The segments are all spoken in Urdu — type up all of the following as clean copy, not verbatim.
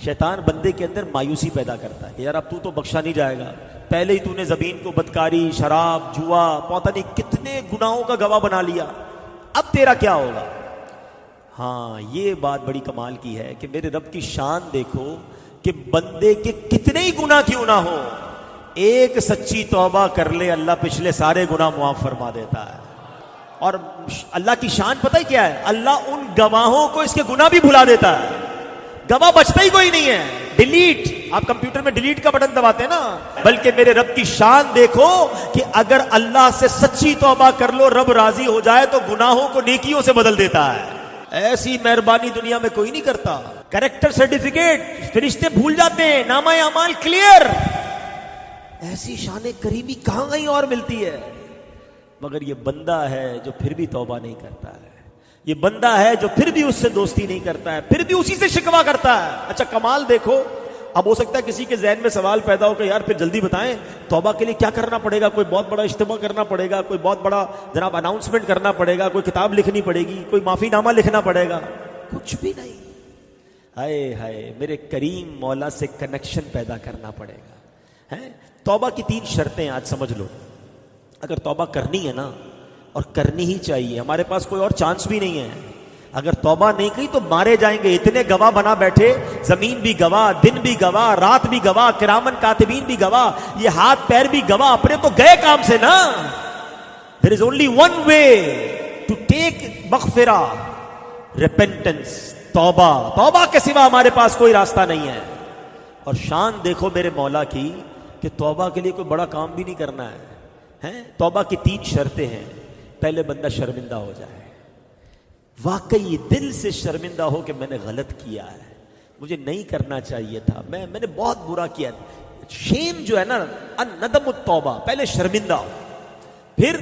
شیطان بندے کے اندر مایوسی پیدا کرتا ہے کہ یار اب تو بخشا نہیں جائے گا، پہلے ہی تو نے زمین کو بدکاری، شراب، جوا، پتہ نہیں کتنے گناہوں کا گواہ بنا لیا، اب تیرا کیا ہوگا؟ ہاں یہ بات بڑی کمال کی ہے کہ میرے رب کی شان دیکھو کہ بندے کے کتنے ہی گناہ کیوں نہ ہو، ایک سچی توبہ کر لے اللہ پچھلے سارے گناہ معاف فرما دیتا ہے۔ اور اللہ کی شان پتہ ہی کیا ہے؟ اللہ ان گواہوں کو اس کے گناہ بھی بھلا دیتا ہے، گواہ بچتا ہی کوئی نہیں ہے، ڈیلیٹ، آپ کمپیوٹر میں ڈیلیٹ کا بٹن دباتے ہیں نا، بلکہ میرے رب کی شان دیکھو کہ اگر اللہ سے سچی توبہ کر لو، رب راضی ہو جائے تو گناہوں کو نیکیوں سے بدل دیتا ہے۔ ایسی مہربانی دنیا میں کوئی نہیں کرتا۔ کریکٹر سرٹیفکیٹ فرشتے بھول جاتے ہیں، نامہ اعمال کلیئر، ایسی شان کریمی کہاں کہیں اور ملتی ہے؟ مگر یہ بندہ ہے جو پھر بھی توبہ نہیں کرتا ہے، یہ بندہ ہے جو پھر بھی اس سے دوستی نہیں کرتا ہے، پھر بھی اسی سے شکوہ کرتا ہے۔ اچھا کمال دیکھو، اب ہو سکتا ہے کسی کے ذہن میں سوال پیدا ہو کہ یار پھر جلدی بتائیں توبہ کے لیے کیا کرنا پڑے گا؟ کوئی بہت بڑا اجتماع کرنا پڑے گا، کوئی بہت بڑا جناب اناؤنسمنٹ کرنا پڑے گا، کوئی کتاب لکھنی پڑے گی، کوئی معافی نامہ لکھنا پڑے گا؟ کچھ بھی نہیں۔ ہائے ہائے، میرے کریم مولا سے کنیکشن پیدا کرنا پڑے گا۔ توبہ کی 3 شرطیں آج سمجھ لو۔ اگر توبہ کرنی ہے نا، اور کرنی ہی چاہیے، ہمارے پاس کوئی اور چانس بھی نہیں ہے، اگر توبہ نہیں کی تو مارے جائیں گے۔ اتنے گواہ بنا بیٹھے، زمین بھی گواہ، دن بھی گواہ، رات بھی گواہ، کرامن کاتبین بھی گواہ، یہ ہاتھ پیر بھی گواہ، اپنے تو گئے کام سے نا۔ There is only one way to take مغفرہ، repentance، توبہ کے سوا ہمارے پاس کوئی راستہ نہیں ہے۔ اور شان دیکھو میرے مولا کی کہ توبہ کے لیے کوئی بڑا کام بھی نہیں کرنا ہے۔ توبہ کی 3 شرطیں ہیں۔ پہلے بندہ شرمندہ ہو جائے، واقعی دل سے شرمندہ ہو کہ میں نے غلط کیا ہے، مجھے نہیں کرنا چاہیے تھا، میں نے بہت برا کیا۔ شیم جو ہے نا، الندم التوبہ، پہلے شرمندہ ہو، پھر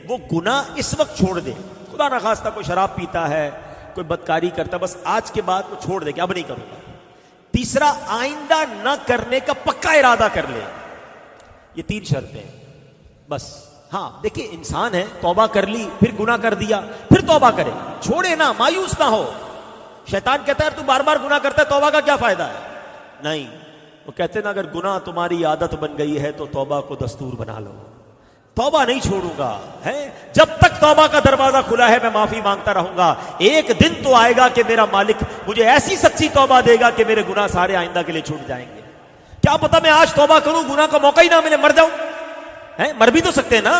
وہ گناہ اس وقت چھوڑ دے۔ خدا نخواستہ کوئی شراب پیتا ہے، کوئی بدکاری کرتا، بس آج کے بعد وہ چھوڑ دے کہ اب نہیں کروں گا۔ تیسرا، آئندہ نہ کرنے کا پکا ارادہ کر لے۔ یہ 3 شرطیں بس۔ ہاں دیکھیں، انسان ہے، توبہ کر لی، پھر گناہ کر دیا، پھر توبہ کرے، چھوڑے نہ، مایوس نہ ہو۔ شیطان کہتا ہے تو بار بار گناہ کرتا ہے، توبہ کا کیا فائدہ ہے؟ نہیں، وہ کہتے ہیں نا، اگر گناہ تمہاری عادت بن گئی ہے تو توبہ کو دستور بنا لو۔ توبہ نہیں چھوڑوں گا، جب تک توبہ کا دروازہ کھلا ہے میں معافی مانگتا رہوں گا۔ ایک دن تو آئے گا کہ میرا مالک مجھے ایسی سچی توبہ دے گا کہ میرے گناہ سارے آئندہ کے لیے چھوٹ جائیں گے۔ کیا پتا میں آج توبہ کروں، گناہ کا موقع ہی نہ ملے، مر جاؤں، مر بھی تو سکتے ہیں نا۔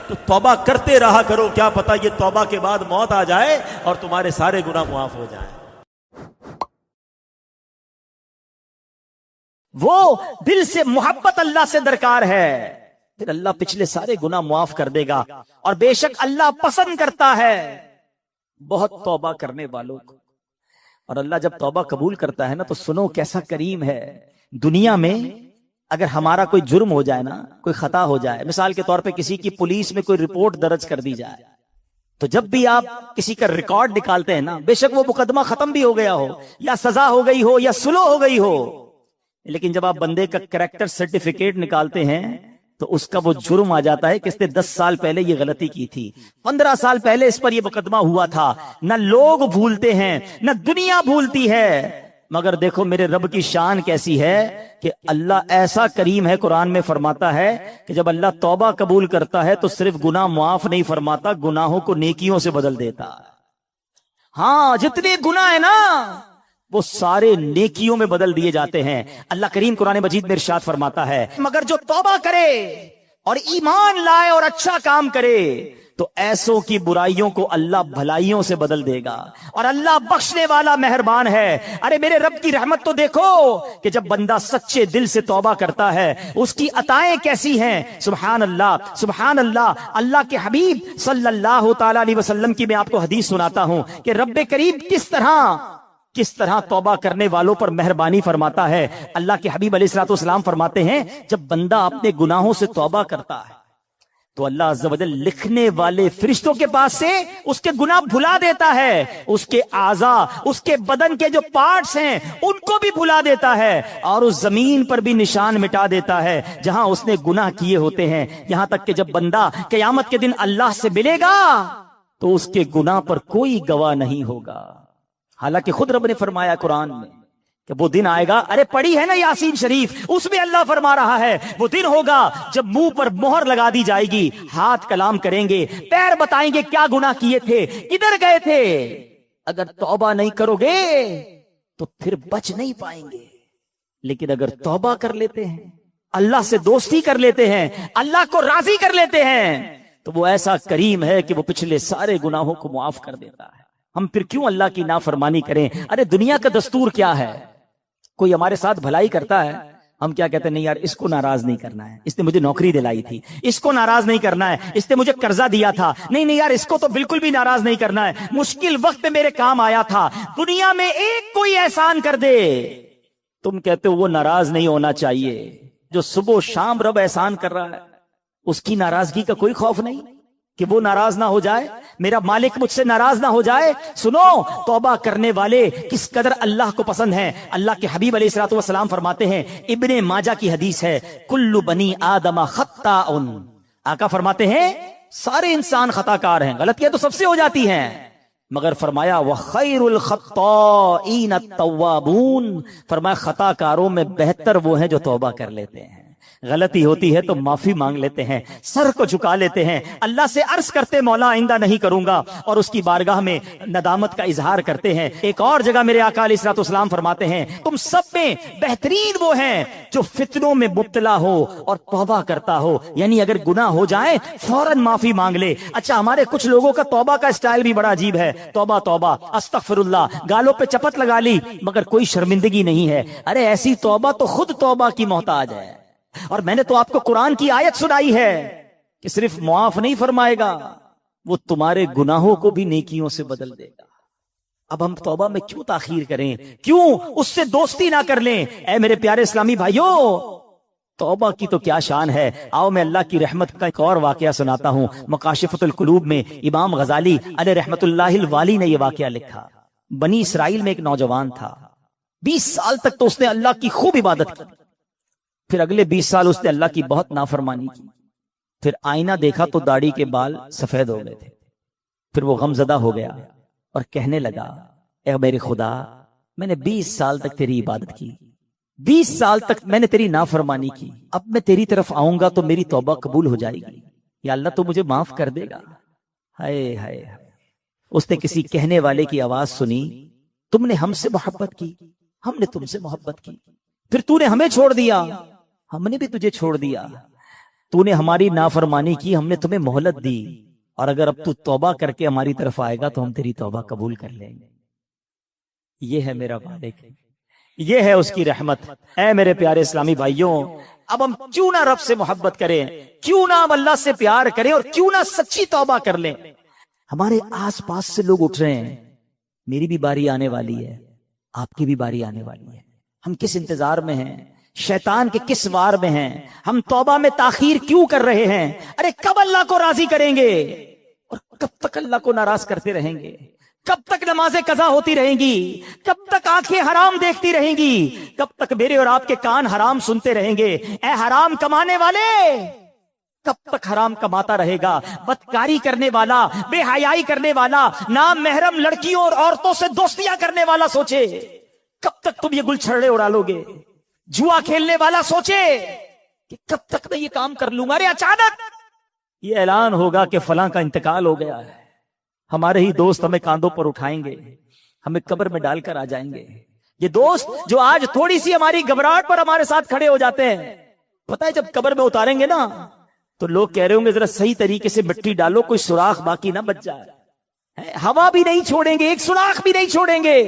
تو توبہ کرتے رہا کرو، کیا پتا یہ توبہ کے بعد موت آ جائے اور تمہارے سارے گناہ معاف ہو جائیں۔ وہ دل سے محبت اللہ سے درکار ہے، پھر اللہ پچھلے سارے گناہ معاف کر دے گا۔ اور بے شک اللہ پسند کرتا ہے بہت توبہ کرنے والوں کو۔ اور اللہ جب توبہ قبول کرتا ہے نا تو سنو کیسا کریم ہے۔ دنیا میں اگر ہمارا کوئی جرم ہو جائے نا، کوئی خطا ہو جائے، مثال کے طور پہ کسی کی پولیس میں کوئی رپورٹ درج کر دی جائے، تو جب بھی آپ کسی کا ریکارڈ نکالتے ہیں نا، بے شک وہ مقدمہ ختم بھی ہو گیا ہو، یا سزا ہو گئی ہو، یا سلو ہو گئی ہو، لیکن جب آپ بندے کا کریکٹر سرٹیفکیٹ نکالتے ہیں تو اس کا وہ جرم آ جاتا ہے کہ اس نے 10 سال پہلے یہ غلطی کی تھی، 15 سال پہلے اس پر یہ مقدمہ ہوا تھا۔ نہ لوگ بھولتے ہیں، نہ دنیا بھولتی ہے، مگر دیکھو میرے رب کی شان کیسی ہے کہ اللہ ایسا کریم ہے۔ قرآن میں فرماتا ہے کہ جب اللہ توبہ قبول کرتا ہے تو صرف گناہ معاف نہیں فرماتا، گناہوں کو نیکیوں سے بدل دیتا ہے۔ ہاں جتنے گناہ ہیں نا وہ سارے نیکیوں میں بدل دیے جاتے ہیں۔ اللہ کریم قرآن مجید میں ارشاد فرماتا ہے مگر جو توبہ کرے اور ایمان لائے اور اچھا کام کرے تو ایسوں کی برائیوں کو اللہ بھلائیوں سے بدل دے گا، اور اللہ بخشنے والا مہربان ہے۔ ارے میرے رب کی رحمت تو دیکھو کہ جب بندہ سچے دل سے توبہ کرتا ہے اس کی عطائیں کیسی ہیں۔ سبحان اللہ، سبحان اللہ۔ اللہ کے حبیب صلی اللہ تعالی علیہ وسلم کی میں آپ کو حدیث سناتا ہوں کہ رب کریم کس طرح توبہ کرنے والوں پر مہربانی فرماتا ہے۔ اللہ کے حبیب علیہ الصلوۃ والسلام فرماتے ہیں جب بندہ اپنے گناہوں سے توبہ کرتا ہے تو اللہ عز و جل لکھنے والے فرشتوں کے پاس سے اس کے گناہ بھلا دیتا ہے، اس کے اعضاء، اس کے بدن کے جو پارٹس ہیں ان کو بھی بھلا دیتا ہے، اور اس زمین پر بھی نشان مٹا دیتا ہے جہاں اس نے گناہ کیے ہوتے ہیں، یہاں تک کہ جب بندہ قیامت کے دن اللہ سے ملے گا تو اس کے گناہ پر کوئی گواہ نہیں ہوگا۔ حالانکہ خود رب نے فرمایا قرآن میں کہ وہ دن آئے گا، ارے پڑھی ہے نا یاسین شریف، اس میں اللہ فرما رہا ہے وہ دن ہوگا جب منہ پر مہر لگا دی جائے گی، ہاتھ کلام کریں گے، پیر بتائیں گے کیا گناہ کیے تھے، کدھر گئے تھے۔ اگر توبہ نہیں کرو گے تو پھر بچ نہیں پائیں گے، لیکن اگر توبہ کر لیتے ہیں، اللہ سے دوستی کر لیتے ہیں، اللہ کو راضی کر لیتے ہیں، تو وہ ایسا کریم ہے کہ وہ پچھلے سارے گناہوں کو معاف کر دیتا ہے۔ ہم پھر کیوں اللہ کی نافرمانی کریں؟ ارے دنیا کا دستور کیا ہے، کوئی ہمارے ساتھ بھلائی کرتا ہے، ہم کیا کہتے ہیں، نہیں یار اس کو ناراض نہیں کرنا ہے، اس نے مجھے نوکری دلائی تھی، اس کو ناراض نہیں کرنا ہے، اس نے مجھے قرضہ دیا تھا، نہیں یار اس کو تو بالکل بھی ناراض نہیں کرنا ہے، مشکل وقت میں میرے کام آیا تھا۔ دنیا میں ایک کوئی احسان کر دے، تم کہتے ہو وہ ناراض نہیں ہونا چاہیے۔ جو صبح و شام رب احسان کر رہا ہے، اس کی ناراضگی کا کوئی خوف نہیں کہ وہ ناراض نہ ہو جائے، میرا مالک مجھ سے ناراض نہ ہو جائے۔ سنو، توبہ کرنے والے کس قدر اللہ کو پسند ہیں۔ اللہ کے حبیب علیہ الصلوۃ والسلام فرماتے ہیں، ابن ماجہ کی حدیث ہے، کل بنی آدم خطاء، آقا فرماتے ہیں سارے انسان خطا کار ہیں، غلطیاں تو سب سے ہو جاتی ہیں، مگر فرمایا وَخَيْرُ الْخَطَّائِينَ التَّوَّابُونَ، فرمایا خطا کاروں میں بہتر وہ ہیں جو توبہ کر لیتے ہیں، غلطی ہوتی ہے تو معافی مانگ لیتے ہیں، سر کو جھکا لیتے ہیں، اللہ سے عرض کرتے مولا آئندہ نہیں کروں گا، اور اس کی بارگاہ میں ندامت کا اظہار کرتے ہیں۔ ایک اور جگہ میرے آقا علیہ الصلوۃ والسلام فرماتے ہیں، تم سب میں بہترین وہ ہیں جو فتنوں میں مبتلا ہو اور توبہ کرتا ہو، یعنی اگر گناہ ہو جائے فوراً معافی مانگ لے۔ اچھا، ہمارے کچھ لوگوں کا توبہ کا اسٹائل بھی بڑا عجیب ہے، توبہ توبہ استغفر اللہ، گالوں پہ چپت لگا لی مگر کوئی شرمندگی نہیں ہے۔ ارے ایسی توبہ تو خود توبہ کی محتاج ہے، اور میں نے تو آپ کو قرآن کی آیت سنائی ہے کہ صرف معاف نہیں فرمائے گا، وہ تمہارے گناہوں کو بھی نیکیوں سے بدل دے گا۔ اب ہم توبہ میں کیوں تاخیر کریں، کیوں اس سے دوستی نہ کر لیں؟ اے میرے پیارے اسلامی بھائیوں، توبہ کی تو کیا شان ہے۔ آؤ میں اللہ کی رحمت کا ایک اور واقعہ سناتا ہوں۔ مکاشفۃ القلوب میں امام غزالی علیہ رحمت اللہ الوالی نے یہ واقعہ لکھا۔ بنی اسرائیل میں ایک نوجوان تھا، 20 سال تک تو اس نے اللہ کی خوب عبادت کی، پھر اگلے 20 سال اس نے اللہ کی بہت نافرمانی کی، پھر آئینہ دیکھا تو داڑھی کے بال سفید ہو گئے تھے، پھر وہ غمزدہ ہو گیا اور کہنے لگا، اے میرے خدا، میں نے 20 سال تک تیری عبادت کی، 20 سال تک میں نے تیری نافرمانی کی، اب میں تیری طرف آؤں گا تو میری توبہ قبول ہو جائے گی، یا اللہ تو مجھے معاف کر دے گا۔ ہائے ہائے، اس نے کسی کہنے والے کی آواز سنی، تم نے ہم سے محبت کی، ہم نے تم سے محبت کی، پھر تو نے ہمیں چھوڑ دیا، ہم نے بھی تجھے چھوڑ دیا، تو نے ہماری نافرمانی کی، ہم نے تمہیں مہلت دی، اور اگر اب تو توبہ کر کے ہماری طرف آئے گا تو ہم تیری توبہ قبول کر لیں گے۔ یہ ہے میرا مالک، یہ ہے اس کی رحمت۔ اے میرے پیارے اسلامی بھائیوں، اب ہم کیوں نہ رب سے محبت کریں، کیوں نہ ہم اللہ سے پیار کریں، اور کیوں نہ سچی توبہ کر لیں۔ ہمارے آس پاس سے لوگ اٹھ رہے ہیں، میری بھی باری آنے والی ہے، آپ کی بھی باری آنے والی ہے، ہم کس انتظار میں ہیں، شیطان کے کس وار میں ہیں، ہم توبہ میں تاخیر کیوں کر رہے ہیں؟ ارے کب اللہ کو راضی کریں گے، اور کب تک اللہ کو ناراض کرتے رہیں گے؟ کب تک نمازیں قضا ہوتی رہیں گی؟ کب تک آنکھیں حرام دیکھتی رہیں گی؟ کب تک میرے اور آپ کے کان حرام سنتے رہیں گے؟ اے حرام کمانے والے، کب تک حرام کماتا رہے گا؟ بدکاری کرنے والا، بے حیائی کرنے والا، نام محرم لڑکیوں اور عورتوں سے دوستیاں کرنے والا سوچے کب تک تم یہ گل چھڑے اڑا لو گے؟ جوا کھیلنے والا سوچے کہ کب تک میں یہ کام کر لوں گا؟ ارے اچانک یہ اعلان ہوگا کہ فلاں کا انتقال ہو گیا ہے، ہمارے ہی دوست ہمیں کاندھوں پر اٹھائیں گے، ہمیں قبر میں ڈال کر آ جائیں گے۔ یہ دوست جو آج تھوڑی سی ہماری گھبراہٹ پر ہمارے ساتھ کھڑے ہو جاتے ہیں، پتہ ہے جب قبر میں اتاریں گے نا تو لوگ کہہ رہے ہوں گے ذرا صحیح طریقے سے مٹی ڈالو، کوئی سوراخ باقی نہ بچ جائے، ہوا بھی نہیں چھوڑیں گے، ایک سوراخ بھی نہیں چھوڑیں گے،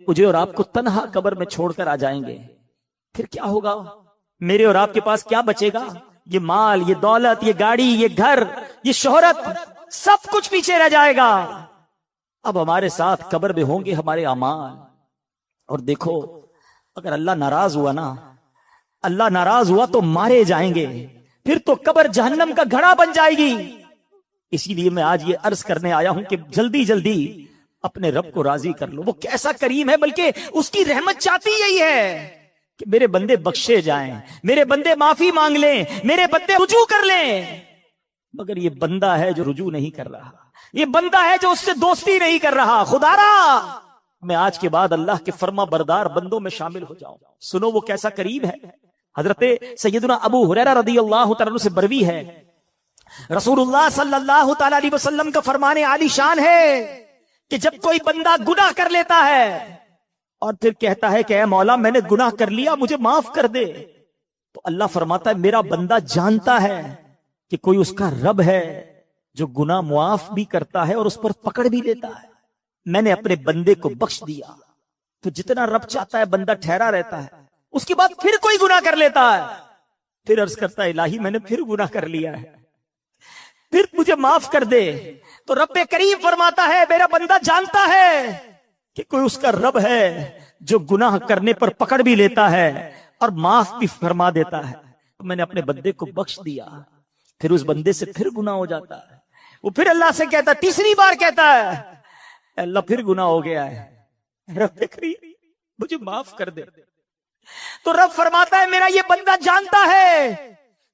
مجھے اور آپ کو تنہا قبر میں چھوڑ کر آ جائیں گے۔ پھر کیا ہوگا؟ میرے اور آپ کے پاس کیا بچے گا؟ یہ مال، یہ دولت، یہ گاڑی، یہ گھر، یہ شہرت، سب کچھ پیچھے رہ جائے گا۔ اب ہمارے ساتھ قبر میں ہوں گے ہمارے اعمال۔ اور دیکھو، اگر اللہ ناراض ہوا نا، اللہ ناراض ہوا تو مارے جائیں گے، پھر تو قبر جہنم کا گھڑا بن جائے گی۔ اسی لیے میں آج یہ عرض کرنے آیا ہوں کہ جلدی جلدی اپنے رب کو راضی کر لو۔ وہ کیسا کریم ہے، بلکہ اس کی رحمت چاہتی یہی ہے کہ میرے بندے بخشے جائیں، میرے بندے معافی مانگ لیں، میرے بندے رجوع کر لیں۔ مگر یہ بندہ ہے جو رجوع نہیں کر رہا، یہ بندہ ہے جو اس سے دوستی نہیں کر رہا۔ خدا را میں آج کے بعد اللہ کے فرما بردار بندوں میں شامل ہو جاؤں. سنو وہ کیسا قریب ہے. حضرت سیدنا ابو ہریرہ رضی اللہ تعالیٰ عنہ سے بروی ہے، رسول اللہ صلی اللہ تعالی علیہ وسلم کا فرمان عالی شان ہے کہ جب کوئی بندہ گناہ کر لیتا ہے اور پھر کہتا ہے کہ اے مولا میں نے گناہ کر لیا مجھے معاف کر دے، تو اللہ فرماتا ہے میرا بندہ جانتا ہے کہ کوئی اس کا رب ہے جو گناہ معاف بھی کرتا ہے اور اس پر پکڑ بھی لیتا ہے. میں نے اپنے بندے کو بخش دیا. تو جتنا رب چاہتا ہے بندہ ٹھہرا رہتا ہے. اس کے بعد پھر کوئی گناہ کر لیتا ہے، پھر عرض کرتا ہے الہی میں نے پھر گناہ کر لیا ہے، پھر مجھے معاف کر دے. تو رب کریم فرماتا ہے میرا بندہ جانتا ہے کہ کوئی اس کا رب ہے جو گناہ کرنے پر پکڑ بھی لیتا ہے اور معاف بھی فرما دیتا ہے. تو میں نے اپنے بندے کو بخش دیا. پھر اس بندے سے پھر گناہ ہو جاتا ہے، وہ پھر اللہ سے کہتا ہے، تیسری بار کہتا ہے اللہ پھر گناہ ہو گیا ہے، رب کریم مجھے معاف کر دے. تو رب فرماتا ہے میرا یہ بندہ جانتا ہے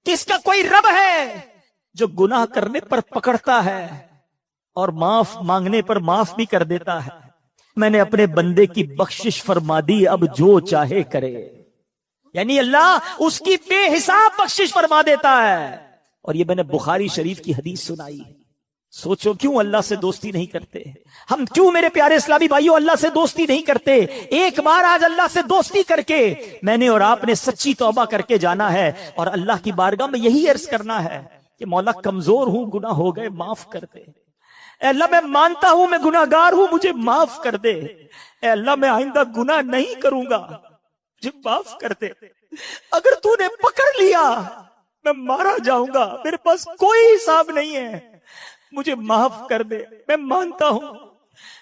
کہ اس کا کوئی رب ہے جو گناہ کرنے پر پکڑتا ہے اور معاف مانگنے پر معاف بھی کر دیتا ہے. میں نے اپنے بندے کی بخشش فرما دی، اب جو چاہے کرے. یعنی اللہ اس کی بے حساب بخشش فرما دیتا ہے. اور یہ میں نے بخاری شریف کی حدیث سنائی. سوچو کیوں اللہ سے دوستی نہیں کرتے ہم، کیوں میرے پیارے اسلامی بھائیوں اللہ سے دوستی نہیں کرتے. ایک بار آج اللہ سے دوستی کر کے میں نے اور آپ نے سچی توبہ کر کے جانا ہے اور اللہ کی بارگاہ میں یہی عرض کرنا ہے کہ مولا کمزور ہوں، گناہ ہو گئے معاف کر دے. اے اللہ میں مانتا ہوں میں گناہگار ہوں، مجھے معاف کر دے. اے اللہ میں آئندہ گناہ نہیں کروں گا، مجھے معاف کر دے. اگر تو نے پکڑ لیا میں مارا جاؤں گا، میرے پاس کوئی حساب نہیں ہے، مجھے معاف کر دے. میں مانتا ہوں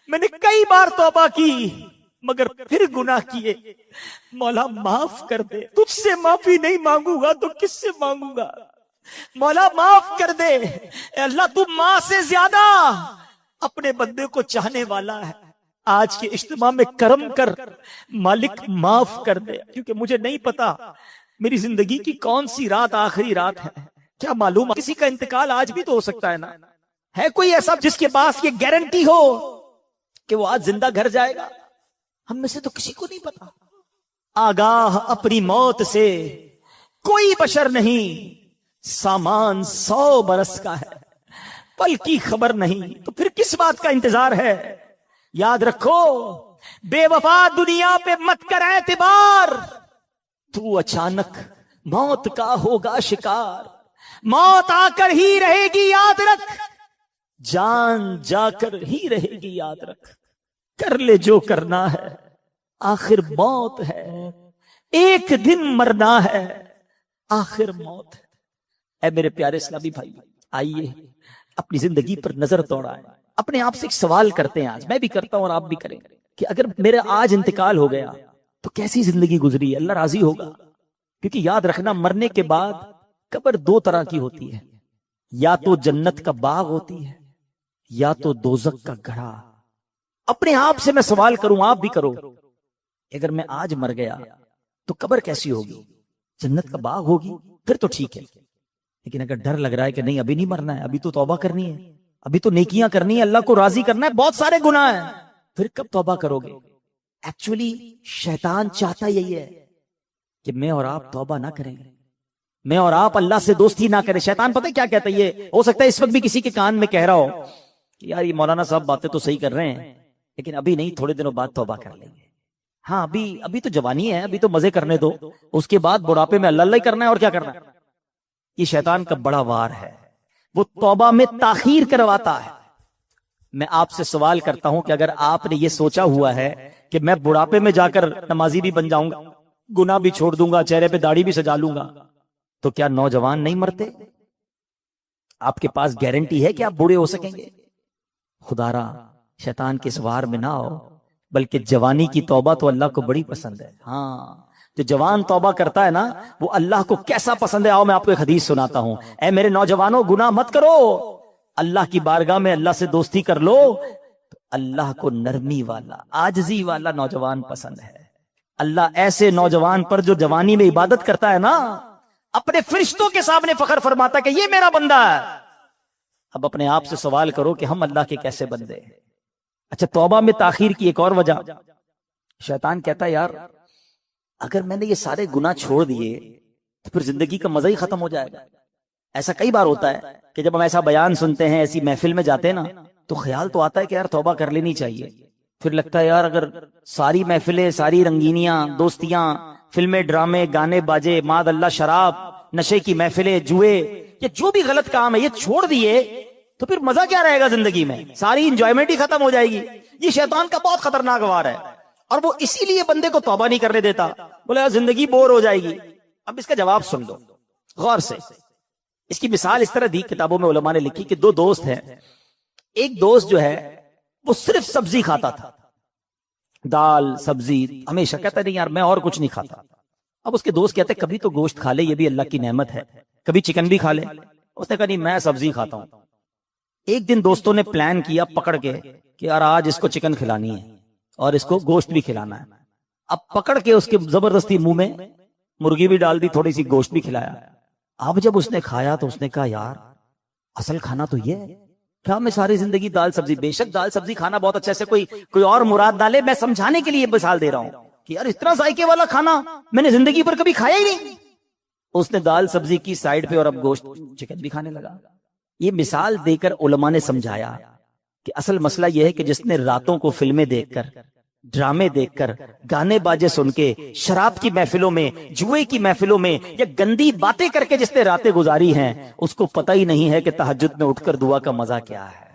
میں نے کئی بار توبہ کی مگر پھر گناہ کیے، مولا معاف کر دے. تجھ سے معافی نہیں مانگوں گا تو کس سے مانگوں گا؟ مولا معاف کر دے. اے اللہ تو ماں سے زیادہ اپنے بندے کو چاہنے والا ہے. آج کے اجتماع میں کرم کر مالک معاف کر دے، کیونکہ مجھے نہیں پتا میری زندگی کی کون سی رات آخری رات ہے. کیا معلوم کسی کا انتقال آج بھی تو ہو سکتا ہے نا. ہے کوئی ایسا جس کے پاس یہ گارنٹی ہو کہ وہ آج زندہ گھر جائے گا؟ ہم میں سے تو کسی کو نہیں پتا. آگاہ اپنی موت سے کوئی بشر نہیں، سامان 100 برس کا ہے، پل کی خبر نہیں. تو پھر کس بات کا انتظار ہے؟ یاد رکھو بے وفا دنیا پہ مت کر اعتبار، تو اچانک موت کا ہوگا شکار. موت آ کر ہی رہے گی یاد رکھ، جان جا کر ہی رہے گی یاد رکھ. کر لے جو کرنا ہے، آخر موت ہے، ایک دن مرنا ہے، آخر موت ہے. اے میرے پیارے اسلامی بھائی، آئیے اپنی زندگی پر نظر دوڑائیں. اپنے آپ سے ایک سوال کرتے ہیں، آج میں بھی کرتا ہوں اور آپ بھی کریں کہ اگر میرا آج انتقال ہو گیا تو کیسی زندگی گزری؟ اللہ راضی ہوگا؟ کیونکہ یاد رکھنا مرنے کے بعد قبر 2 طرح کی ہوتی ہے، یا تو جنت کا باغ ہوتی ہے یا تو دوزخ کا گڑھا. اپنے آپ سے میں سوال کروں، آپ بھی کرو، اگر میں آج مر گیا تو قبر کیسی ہوگی؟ جنت کا باغ ہوگی؟ پھر تو ٹھیک ہے. لیکن اگر ڈر لگ رہا ہے کہ نہیں ابھی نہیں مرنا ہے، ابھی تو توبہ کرنی ہے، ابھی تو نیکیاں کرنی ہے، اللہ کو راضی کرنا ہے، بہت سارے گناہ ہیں، پھر کب توبہ کرو گے؟ ایکچولی شیطان چاہتا یہی ہے کہ میں اور آپ توبہ نہ کریں، میں اور آپ اللہ سے دوستی نہ کریں. شیطان پتہ کیا کہتا ہے؟ یہ ہو سکتا ہے اس وقت بھی کسی کے کان میں کہہ رہا ہو کہ یار یہ مولانا صاحب باتیں تو صحیح کر رہے ہیں لیکن ابھی نہیں، تھوڑے دنوں بعد توبہ کر لیں گے. ہاں ابھی تو جوانی ہے، ابھی تو مزے کرنے دو، اس کے بعد بڑھاپے میں اللہ اللہ ہی کرنا ہے اور کیا کرنا ہے. یہ شیطان کا بڑا وار ہے، وہ توبہ میں تاخیر کرواتا ہے. میں آپ سے سوال کرتا ہوں کہ اگر آپ نے یہ سوچا ہوا ہے کہ میں بڑھاپے میں جا کر نمازی بھی بن جاؤں گا، گناہ بھی چھوڑ دوں گا، چہرے پہ داڑھی بھی سجا لوں گا، تو کیا نوجوان نہیں مرتے؟ آپ کے پاس گارنٹی ہے کہ آپ بوڑھے ہو سکیں گے؟ خدا را شیطان کے سوار میں نہ ہو، بلکہ جوانی کی توبہ تو اللہ کو بڑی پسند ہے. ہاں جو جوان توبہ کرتا ہے نا وہ اللہ کو کیسا پسند ہے. آؤ میں آپ کو ایک حدیث سناتا ہوں. اے میرے نوجوانوں گناہ مت کرو، اللہ کی بارگاہ میں اللہ سے دوستی کر لو. اللہ کو نرمی والا عاجزی والا نوجوان پسند ہے. اللہ ایسے نوجوان پر جو جوانی میں عبادت کرتا ہے نا اپنے فرشتوں کے سامنے فخر فرماتا کہ یہ میرا بندہ ہے. اب اپنے آپ سے سوال کرو کہ ہم اللہ کے کیسے بندے ہیں. اچھا توبہ میں تاخیر کی ایک اور وجہ، شیطان کہتا ہے یار اگر میں نے یہ سارے گناہ چھوڑ دیے تو پھر زندگی کا مزہ ہی ختم ہو جائے گا۔ ایسا کئی بار ہوتا ہے کہ جب ہم ایسا بیان سنتے ہیں، ایسی محفل میں جاتے ہیں نا، تو خیال تو آتا ہے کہ یار توبہ کر لینی چاہیے، پھر لگتا ہے یار اگر ساری محفلیں، ساری رنگینیاں، دوستیاں، فلمیں، ڈرامے، گانے باجے، معاذ اللہ شراب، نشے کی محفلیں، جوئے، یہ جو بھی غلط کام ہے یہ چھوڑ دیے تو پھر مزہ کیا رہے گا زندگی میں؟ ساری انجوائمنٹ ہی ختم ہو جائے گی۔ یہ شیطان کا بہت خطرناک وار ہے، اور وہ اسی لیے بندے کو توبہ نہیں کرنے دیتا، بولے یار زندگی بور ہو جائے گی۔ اب اس کا جواب سن لو غور سے۔ اس کی مثال اس طرح دی، کتابوں میں علماء نے لکھی کہ دو دوست ہیں، ایک دوست جو ہے وہ صرف سبزی کھاتا تھا، دال سبزی، ہمیشہ کہتا نہیں یار میں اور کچھ نہیں کھاتا۔ اب اس کے دوست کہتے کبھی تو گوشت کھا لے، یہ بھی اللہ کی نعمت ہے، کبھی چکن بھی کھا لے۔ اس نے کہا نہیں میں سبزی کھاتا ہوں۔ ایک دن دوستوں نے پلان کیا پکڑ کے کہ یار آج اس کو چکن کھلانی ہے اور اس کو گوشت بھی کھلانا ہے۔ اب پکڑ کے اس کے زبردستی منہ میں مرغی بھی ڈال دی، تھوڑی سی گوشت بھی کھلایا۔ اب جب اس نے کھایا تو اس نے کہا یار اصل کھانا تو یہ ہے، کیا میں ساری زندگی دال سبزی؟ بے شک دال سبزی کھانا بہت اچھا ہے، کوئی اور مراد ڈالے، میں سمجھانے کے لیے مثال دے رہا ہوں کہ یار اتنا ذائقے والا کھانا میں نے زندگی پر کبھی کھایا ہی نہیں۔ اس نے دال سبزی کی سائیڈ پہ اور اب گوشت چکن بھی کھانے لگا۔ یہ مثال دے کر علماء نے سمجھایا کہ اصل مسئلہ یہ ہے کہ جس نے راتوں کو فلمیں دیکھ کر، ڈرامے دیکھ کر، گانے باجے سن کے، شراب کی محفلوں میں، جوئے کی محفلوں میں، یا گندی باتیں کر کے جس نے راتیں گزاری ہیں، اس کو پتہ ہی نہیں ہے کہ تہجد میں اٹھ کر دعا کا مزہ کیا ہے،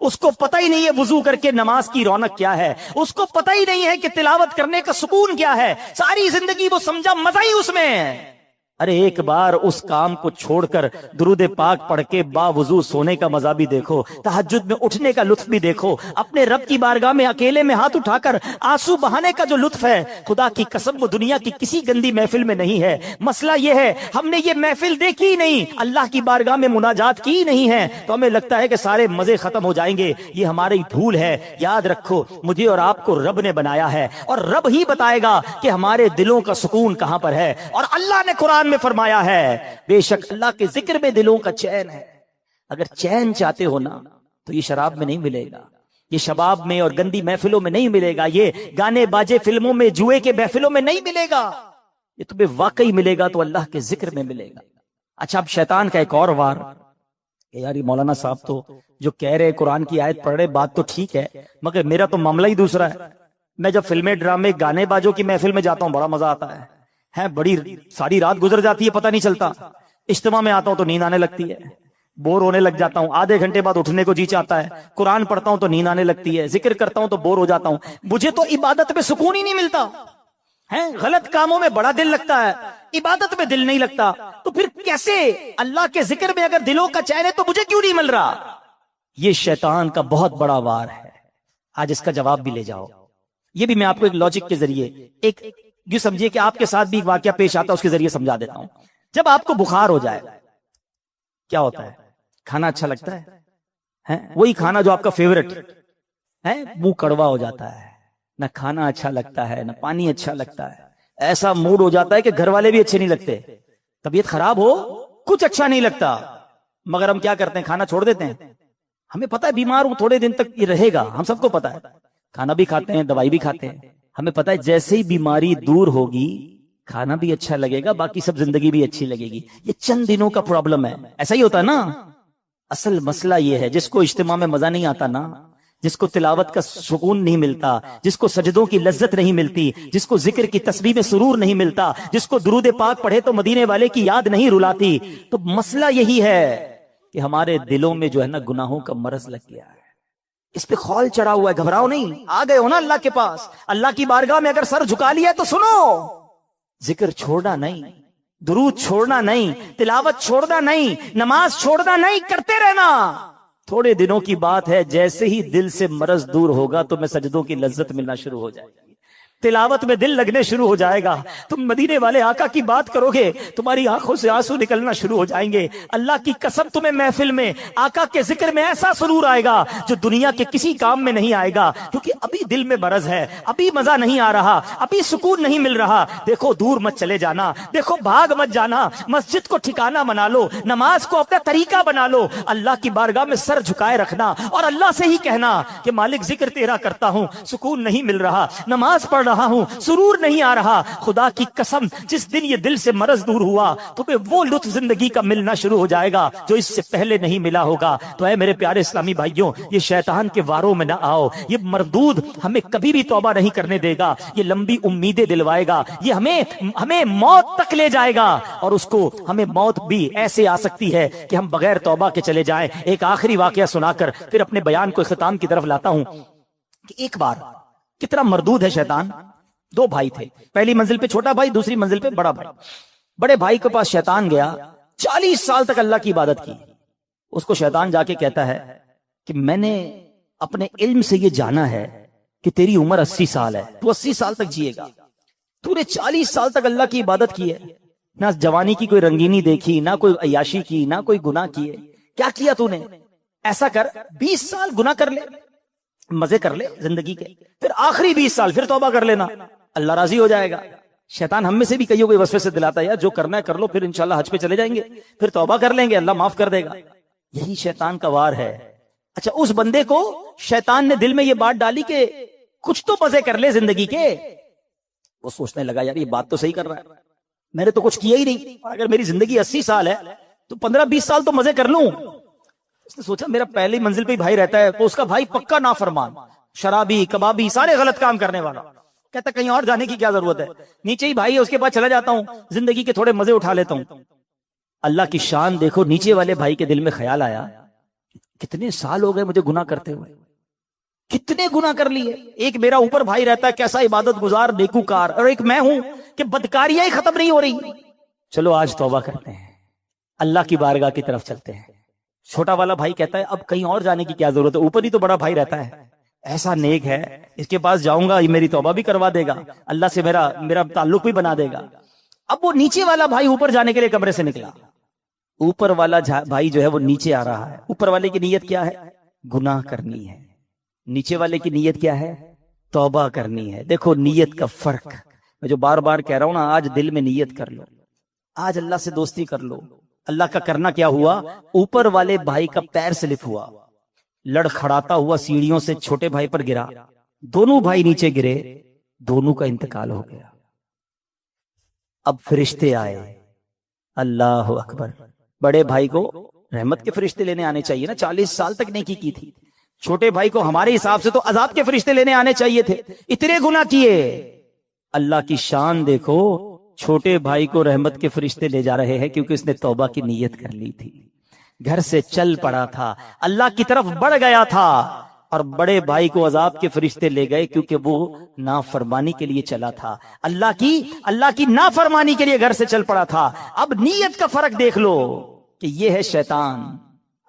اس کو پتہ ہی نہیں ہے وضو کر کے نماز کی رونق کیا ہے، اس کو پتہ ہی نہیں ہے کہ تلاوت کرنے کا سکون کیا ہے۔ ساری زندگی وہ سمجھا مزہ ہی اس میں ہے۔ ارے ایک بار اس کام کو چھوڑ کر درود پاک پڑھ کے باوضو سونے کا مزہ بھی دیکھو، تہجد میں اٹھنے کا لطف بھی دیکھو، اپنے رب کی بارگاہ میں اکیلے میں ہاتھ اٹھا کر آنسو بہانے کا جو لطف ہے، خدا کی قسم وہ دنیا کی کسی گندی محفل میں نہیں ہے۔ مسئلہ یہ ہے ہم نے یہ محفل دیکھی ہی نہیں، اللہ کی بارگاہ میں مناجات کی ہی نہیں ہے، تو ہمیں لگتا ہے کہ سارے مزے ختم ہو جائیں گے۔ یہ ہماری بھول ہے۔ یاد رکھو مجھے اور آپ کو رب نے بنایا ہے، اور رب ہی بتائے گا کہ ہمارے دلوں کا سکون کہاں پر ہے۔ اور اللہ نے قرآن میں فرمایا ہے بے شک اللہ کے ذکر میں دلوں کا چین ہے۔ اگر چین چاہتے ہو نا تو یہ شراب میں نہیں ملے گا، یہ شباب میں اور گندی محفلوں میں نہیں ملے گا، یہ گانے باجے فلموں میں، جوئے کے محفلوں میں نہیں ملے گا۔ یہ تمہیں واقعی ملے گا تو اللہ کے ذکر میں ملے گا۔ اچھا اب شیطان کا ایک اور وار کہ یار یہ مولانا صاحب تو جو کہہ رہے قرآن کی آیت پڑھ رہے بات تو ٹھیک ہے، مگر میرا تو معاملہ ہی دوسرا ہے۔ میں جب فلمیں ڈرامے گانے باجوں کی محفل میں جاتا ہوں بڑا مزہ آتا ہے، بڑی ساری رات گزر جاتی ہے پتہ نہیں چلتا۔ اجتماع میں آتا ہوں تو نیند آنے لگتی ہے، بور ہونے لگ جاتا ہوں، آدھے گھنٹے بعد اٹھنے کو جی چاہتا ہے، قرآن پڑھتا ہوں تو نیند آنے لگتی ہے، ذکر کرتا ہوں تو بور ہو جاتا ہوں۔ مجھے تو عبادت میں سکون ہی نہیں ملتا ہے، غلط کاموں میں بڑا دل لگتا ہے، عبادت میں دل نہیں لگتا، تو پھر کیسے اللہ کے ذکر میں اگر دلوں کا چین ہے تو مجھے کیوں نہیں مل رہا؟ یہ شیطان کا بہت بڑا وار ہے۔ آج اس کا جواب بھی لے جاؤ۔ یہ بھی میں آپ کو ایک لاجک کے ذریعے، ایک یہ سمجھیے کہ آپ کے ساتھ بھی ایک واقعہ پیش آتا ہے، اس کے ذریعے سمجھا دیتا ہوں۔ جب آپ کو بخار ہو جائے کیا ہوتا ہے؟ کھانا اچھا لگتا ہے، وہی کھانا جو آپ کا فیورٹ ہے، منہ کڑوا ہو جاتا ہے، نہ کھانا اچھا لگتا ہے نہ پانی اچھا لگتا ہے، ایسا موڈ ہو جاتا ہے کہ گھر والے بھی اچھے نہیں لگتے، طبیعت خراب ہو کچھ اچھا نہیں لگتا، مگر ہم کیا کرتے ہیں؟ کھانا چھوڑ دیتے ہیں۔ ہمیں پتا ہے بیمار ہوں تھوڑے دن تک یہ رہے گا، ہم سب کو پتا ہے، کھانا بھی کھاتے ہیں دوائی بھی کھاتے ہیں، ہمیں پتا ہے جیسے ہی بیماری دور ہوگی کھانا بھی اچھا لگے گا، باقی سب زندگی بھی اچھی لگے گی۔ یہ چند دنوں کا پرابلم ہے، ایسا ہی ہوتا ہے نا۔ اصل مسئلہ یہ ہے جس کو اجتماع میں مزہ نہیں آتا نا، جس کو تلاوت کا سکون نہیں ملتا، جس کو سجدوں کی لذت نہیں ملتی، جس کو ذکر کی تسبیح میں سرور نہیں ملتا، جس کو درود پاک پڑھے تو مدینے والے کی یاد نہیں رلاتی، تو مسئلہ یہی ہے کہ ہمارے دلوں میں جو ہے نا گناہوں کا مرض لگ گیا ہے، اس پہ خول چڑھا ہوا ہے۔ گھبراؤ نہیں، آ گئے ہو نا اللہ کے پاس، اللہ کی بارگاہ میں اگر سر جھکا لیا تو سنو، ذکر چھوڑنا نہیں، درود چھوڑنا نہیں، تلاوت چھوڑنا نہیں، نماز چھوڑنا نہیں، کرتے رہنا۔ تھوڑے دنوں کی بات ہے، جیسے ہی دل سے مرض دور ہوگا تو میں سجدوں کی لذت ملنا شروع ہو جائے گی، تلاوت میں دل لگنے شروع ہو جائے گا. تم مدینے والے آقا کی بات کرو گے, تمہاری آنکھوں سے آنسو نکلنا شروع ہو جائیں گے. اللہ کی قسم تمہیں محفل میں آقا کے ذکر میں ایسا سرور آئے گا جو دنیا کے کسی کام میں نہیں آئے گا, کیونکہ ابھی دل میں مرض ہے, ابھی مزہ نہیں آ رہا, ابھی سکون نہیں مل رہا. دیکھو دور مت چلے جانا, دیکھو بھاگ مت جانا, مسجد کو ٹھکانہ بنا لو, نماز کو اپنا طریقہ بنا لو, اللہ کی بارگاہ میں سر جھکائے رکھنا اور اللہ سے ہی کہنا کہ مالک ذکر تیرا کرتا ہوں, سکون نہیں مل رہا, نماز پڑھ رہا ہوں, سرور نہیں آ رہا. خدا کی قسم جس دن یہ دل سے مرض دور ہوا تمہیں وہ لطف زندگی کا ملنا شروع ہو جائے گا جو اس سے پہلے نہیں ملا ہوگا. تو اے میرے پیارے اسلامی بھائیوں, یہ شیطان کے واروں میں نہ آؤ. یہ مردود ہمیں کبھی بھی توبہ نہیں کرنے دے گا, یہ لمبی امیدیں دلوائے گا, یہ ہمیں موت تک لے جائے گا, اور اس کو ہمیں موت بھی ایسے آ سکتی ہے کہ ہم بغیر توبہ کے چلے جائیں. ایک آخری واقعہ سنا کر پھر اپنے بیان کو اختتام کی طرف لاتا ہوں کہ ایک بار کتنا مردود ہے شیطان. دو بھائی تھے, پہلی منزل پہ چھوٹا بھائی, دوسری منزل پہ بڑا بھائی. بڑے بھائی کے پاس شیطان گیا, 40 سال تک اللہ کی عبادت کی. اس کو شیطان جا کے کہتا ہے کہ میں نے اپنے علم سے یہ جانا ہے کہ تیری عمر 80 سال ہے, تو 80 سال تک جیے گا. تو نے 40 سال تک اللہ کی عبادت کی ہے, نہ جوانی کی کوئی رنگینی دیکھی, نہ کوئی عیاشی کی, نہ کوئی گناہ کیے. کیا کیا تو نے؟ ایسا کر 20 سال گناہ کر لے, مزے کر لے زندگی کے, پھر آخری 20 سال پھر توبہ کر لینا, اللہ راضی ہو جائے گا. شیطان ہم میں سے بھی کئیوں کو وسوسے سے دلاتا ہے, جو کرنا ہے کر لو, پھر انشاءاللہ حج پہ چلے جائیں گے, پھر توبہ کر لیں گے, اللہ معاف کر دے گا. یہی شیطان کا وار ہے. اچھا, اس بندے کو شیطان نے دل میں یہ بات ڈالی کہ کچھ تو مزے کر لے زندگی کے. وہ سوچنے لگا یار یہ بات تو صحیح کر رہا ہے, میں نے تو کچھ کیا ہی نہیں, اور اگر میری زندگی 80 سال ہے تو 15-20 سال تو مزے کر لوں. اس نے سوچا میرا پہلی منزل پہ ہی بھائی رہتا ہے, تو اس کا بھائی پکا نافرمان, شرابی, کبابی, سارے غلط کام کرنے والا. کہتا کہیں اور جانے کی کیا ضرورت ہے, نیچے ہی بھائی ہے اس کے پاس چلا جاتا ہوں, زندگی کے تھوڑے مزے اٹھا لیتا ہوں. اللہ کی شان دیکھو, نیچے والے بھائی کے دل میں خیال آیا کتنے سال ہو گئے مجھے گناہ کرتے ہوئے, کتنے گناہ کر لیے. ایک میرا اوپر بھائی رہتا ہے کیسا عبادت گزار نیکوکار, اور ایک میں ہوں کہ بدکاریاں ہی ختم نہیں ہو رہی. چلو آج توبہ کرتے ہیں, اللہ کی بارگاہ کی طرف چلتے ہیں. چھوٹا والا بھائی کہتا ہے اب کہیں اور جانے کی کیا ضرورت ہے, اوپر ہی تو بڑا بھائی رہتا ہے, ایسا نیک ہے, اس کے پاس جاؤں گا یہ میری توبہ بھی کروا دے گا, اللہ سے میرا تعلق بھی بنا دے گا. اب وہ نیچے والا بھائی اوپر جانے کے لیے کمرے سے نکلا, اوپر والا بھائی جو ہے وہ نیچے آ رہا ہے. اوپر والے کی نیت کیا ہے؟ گناہ کرنی ہے. نیچے والے کی نیت کیا ہے؟ توبہ کرنی ہے. دیکھو نیت کا فرق, میں جو بار بار کہہ رہا ہوں نا, آج دل میں نیت کر لو, آج اللہ سے دوستی کر لو. اللہ کا کرنا کیا ہوا, اوپر والے بھائی کا پیر سلپ ہوا, لڑکھڑاتا ہوا سیڑھیوں سے چھوٹے بھائی پر گرا, دونوں بھائی نیچے گرے, دونوں کا انتقال ہو گیا. اب فرشتے آئے, اللہ اکبر. بڑے بھائی کو رحمت کے فرشتے لینے آنے چاہیے نا, 40 سال تک نیکی کی تھی. چھوٹے بھائی کو ہمارے حساب سے تو عذاب کے فرشتے لینے آنے چاہیے تھے, اتنے گناہ کیے. اللہ کی شان دیکھو, چھوٹے بھائی کو رحمت کے فرشتے لے جا رہے ہیں کیونکہ اس نے توبہ کی نیت کر لی تھی. گھر سے چل پڑا تھا, اللہ کی طرف بڑھ گیا تھا, اور بڑے بھائی کو عذاب کے فرشتے لے گئے کیونکہ وہ نافرمانی کے لیے چلا تھا, اللہ کی نافرمانی کے لیے گھر سے چل پڑا تھا. اب نیت کا فرق دیکھ لو کہ یہ ہے شیطان.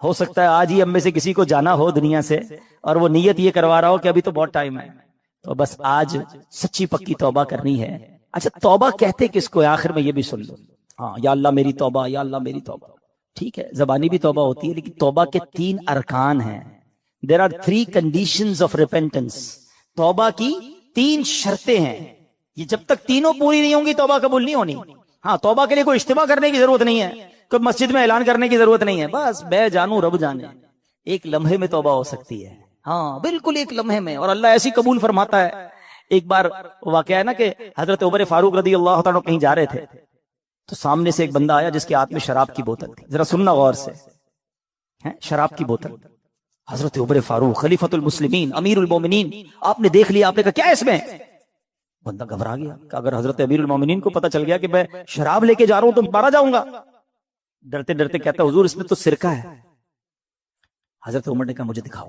ہو سکتا ہے آج ہی ہم میں سے کسی کو جانا ہو دنیا سے, اور وہ نیت یہ کروا رہا ہو کہ ابھی تو بہت ٹائم ہے, تو بس آج سچی پکی توبہ کرنی ہے. اچھا توبہ کہتے کس کو, آخر میں یہ بھی سن لو. ہاں, یا اللہ میری توبہ, یا اللہ میری توبہ, ٹھیک ہے, زبانی بھی توبہ ہوتی ہے, لیکن توبہ کے 3 ارکان ہیں. There are 3 conditions of repentance. توبہ کی 3 شرطیں ہیں, یہ جب تک تینوں پوری نہیں ہوں گی توبہ قبول نہیں ہونی. ہاں, توبہ کے لیے کوئی اجتماع کرنے کی ضرورت نہیں ہے, کوئی مسجد میں اعلان کرنے کی ضرورت نہیں ہے, بس بے جانو رب جانے, ایک لمحے میں توبہ ہو سکتی ہے. ہاں بالکل ایک لمحے میں, اور اللہ ایسی قبول فرماتا ہے. ایک بار واقعہ ہے نا کہ حضرت عمر فاروق رضی اللہ تعالیٰ کہیں جا رہے تھے, تو سامنے سے ایک بندہ آیا جس کے ہاتھ میں شراب کی بوتل تھی. ذرا سننا غور سے, شراب کی بوتل. حضرت عمر فاروق خلیفۃ المسلمین, امیر المومنین, آپ نے دیکھ لیا, آپ نے کہا کیا ہے اس میں؟ بندہ گھبرا گیا کہ اگر حضرت امیر المومنین کو پتہ چل گیا کہ میں شراب لے کے جا رہا ہوں تو مارا جاؤں گا. ڈرتے ڈرتے کہتا حضور اس میں تو سرکہ ہے. حضرت عمر نے کہا مجھے دکھاؤ.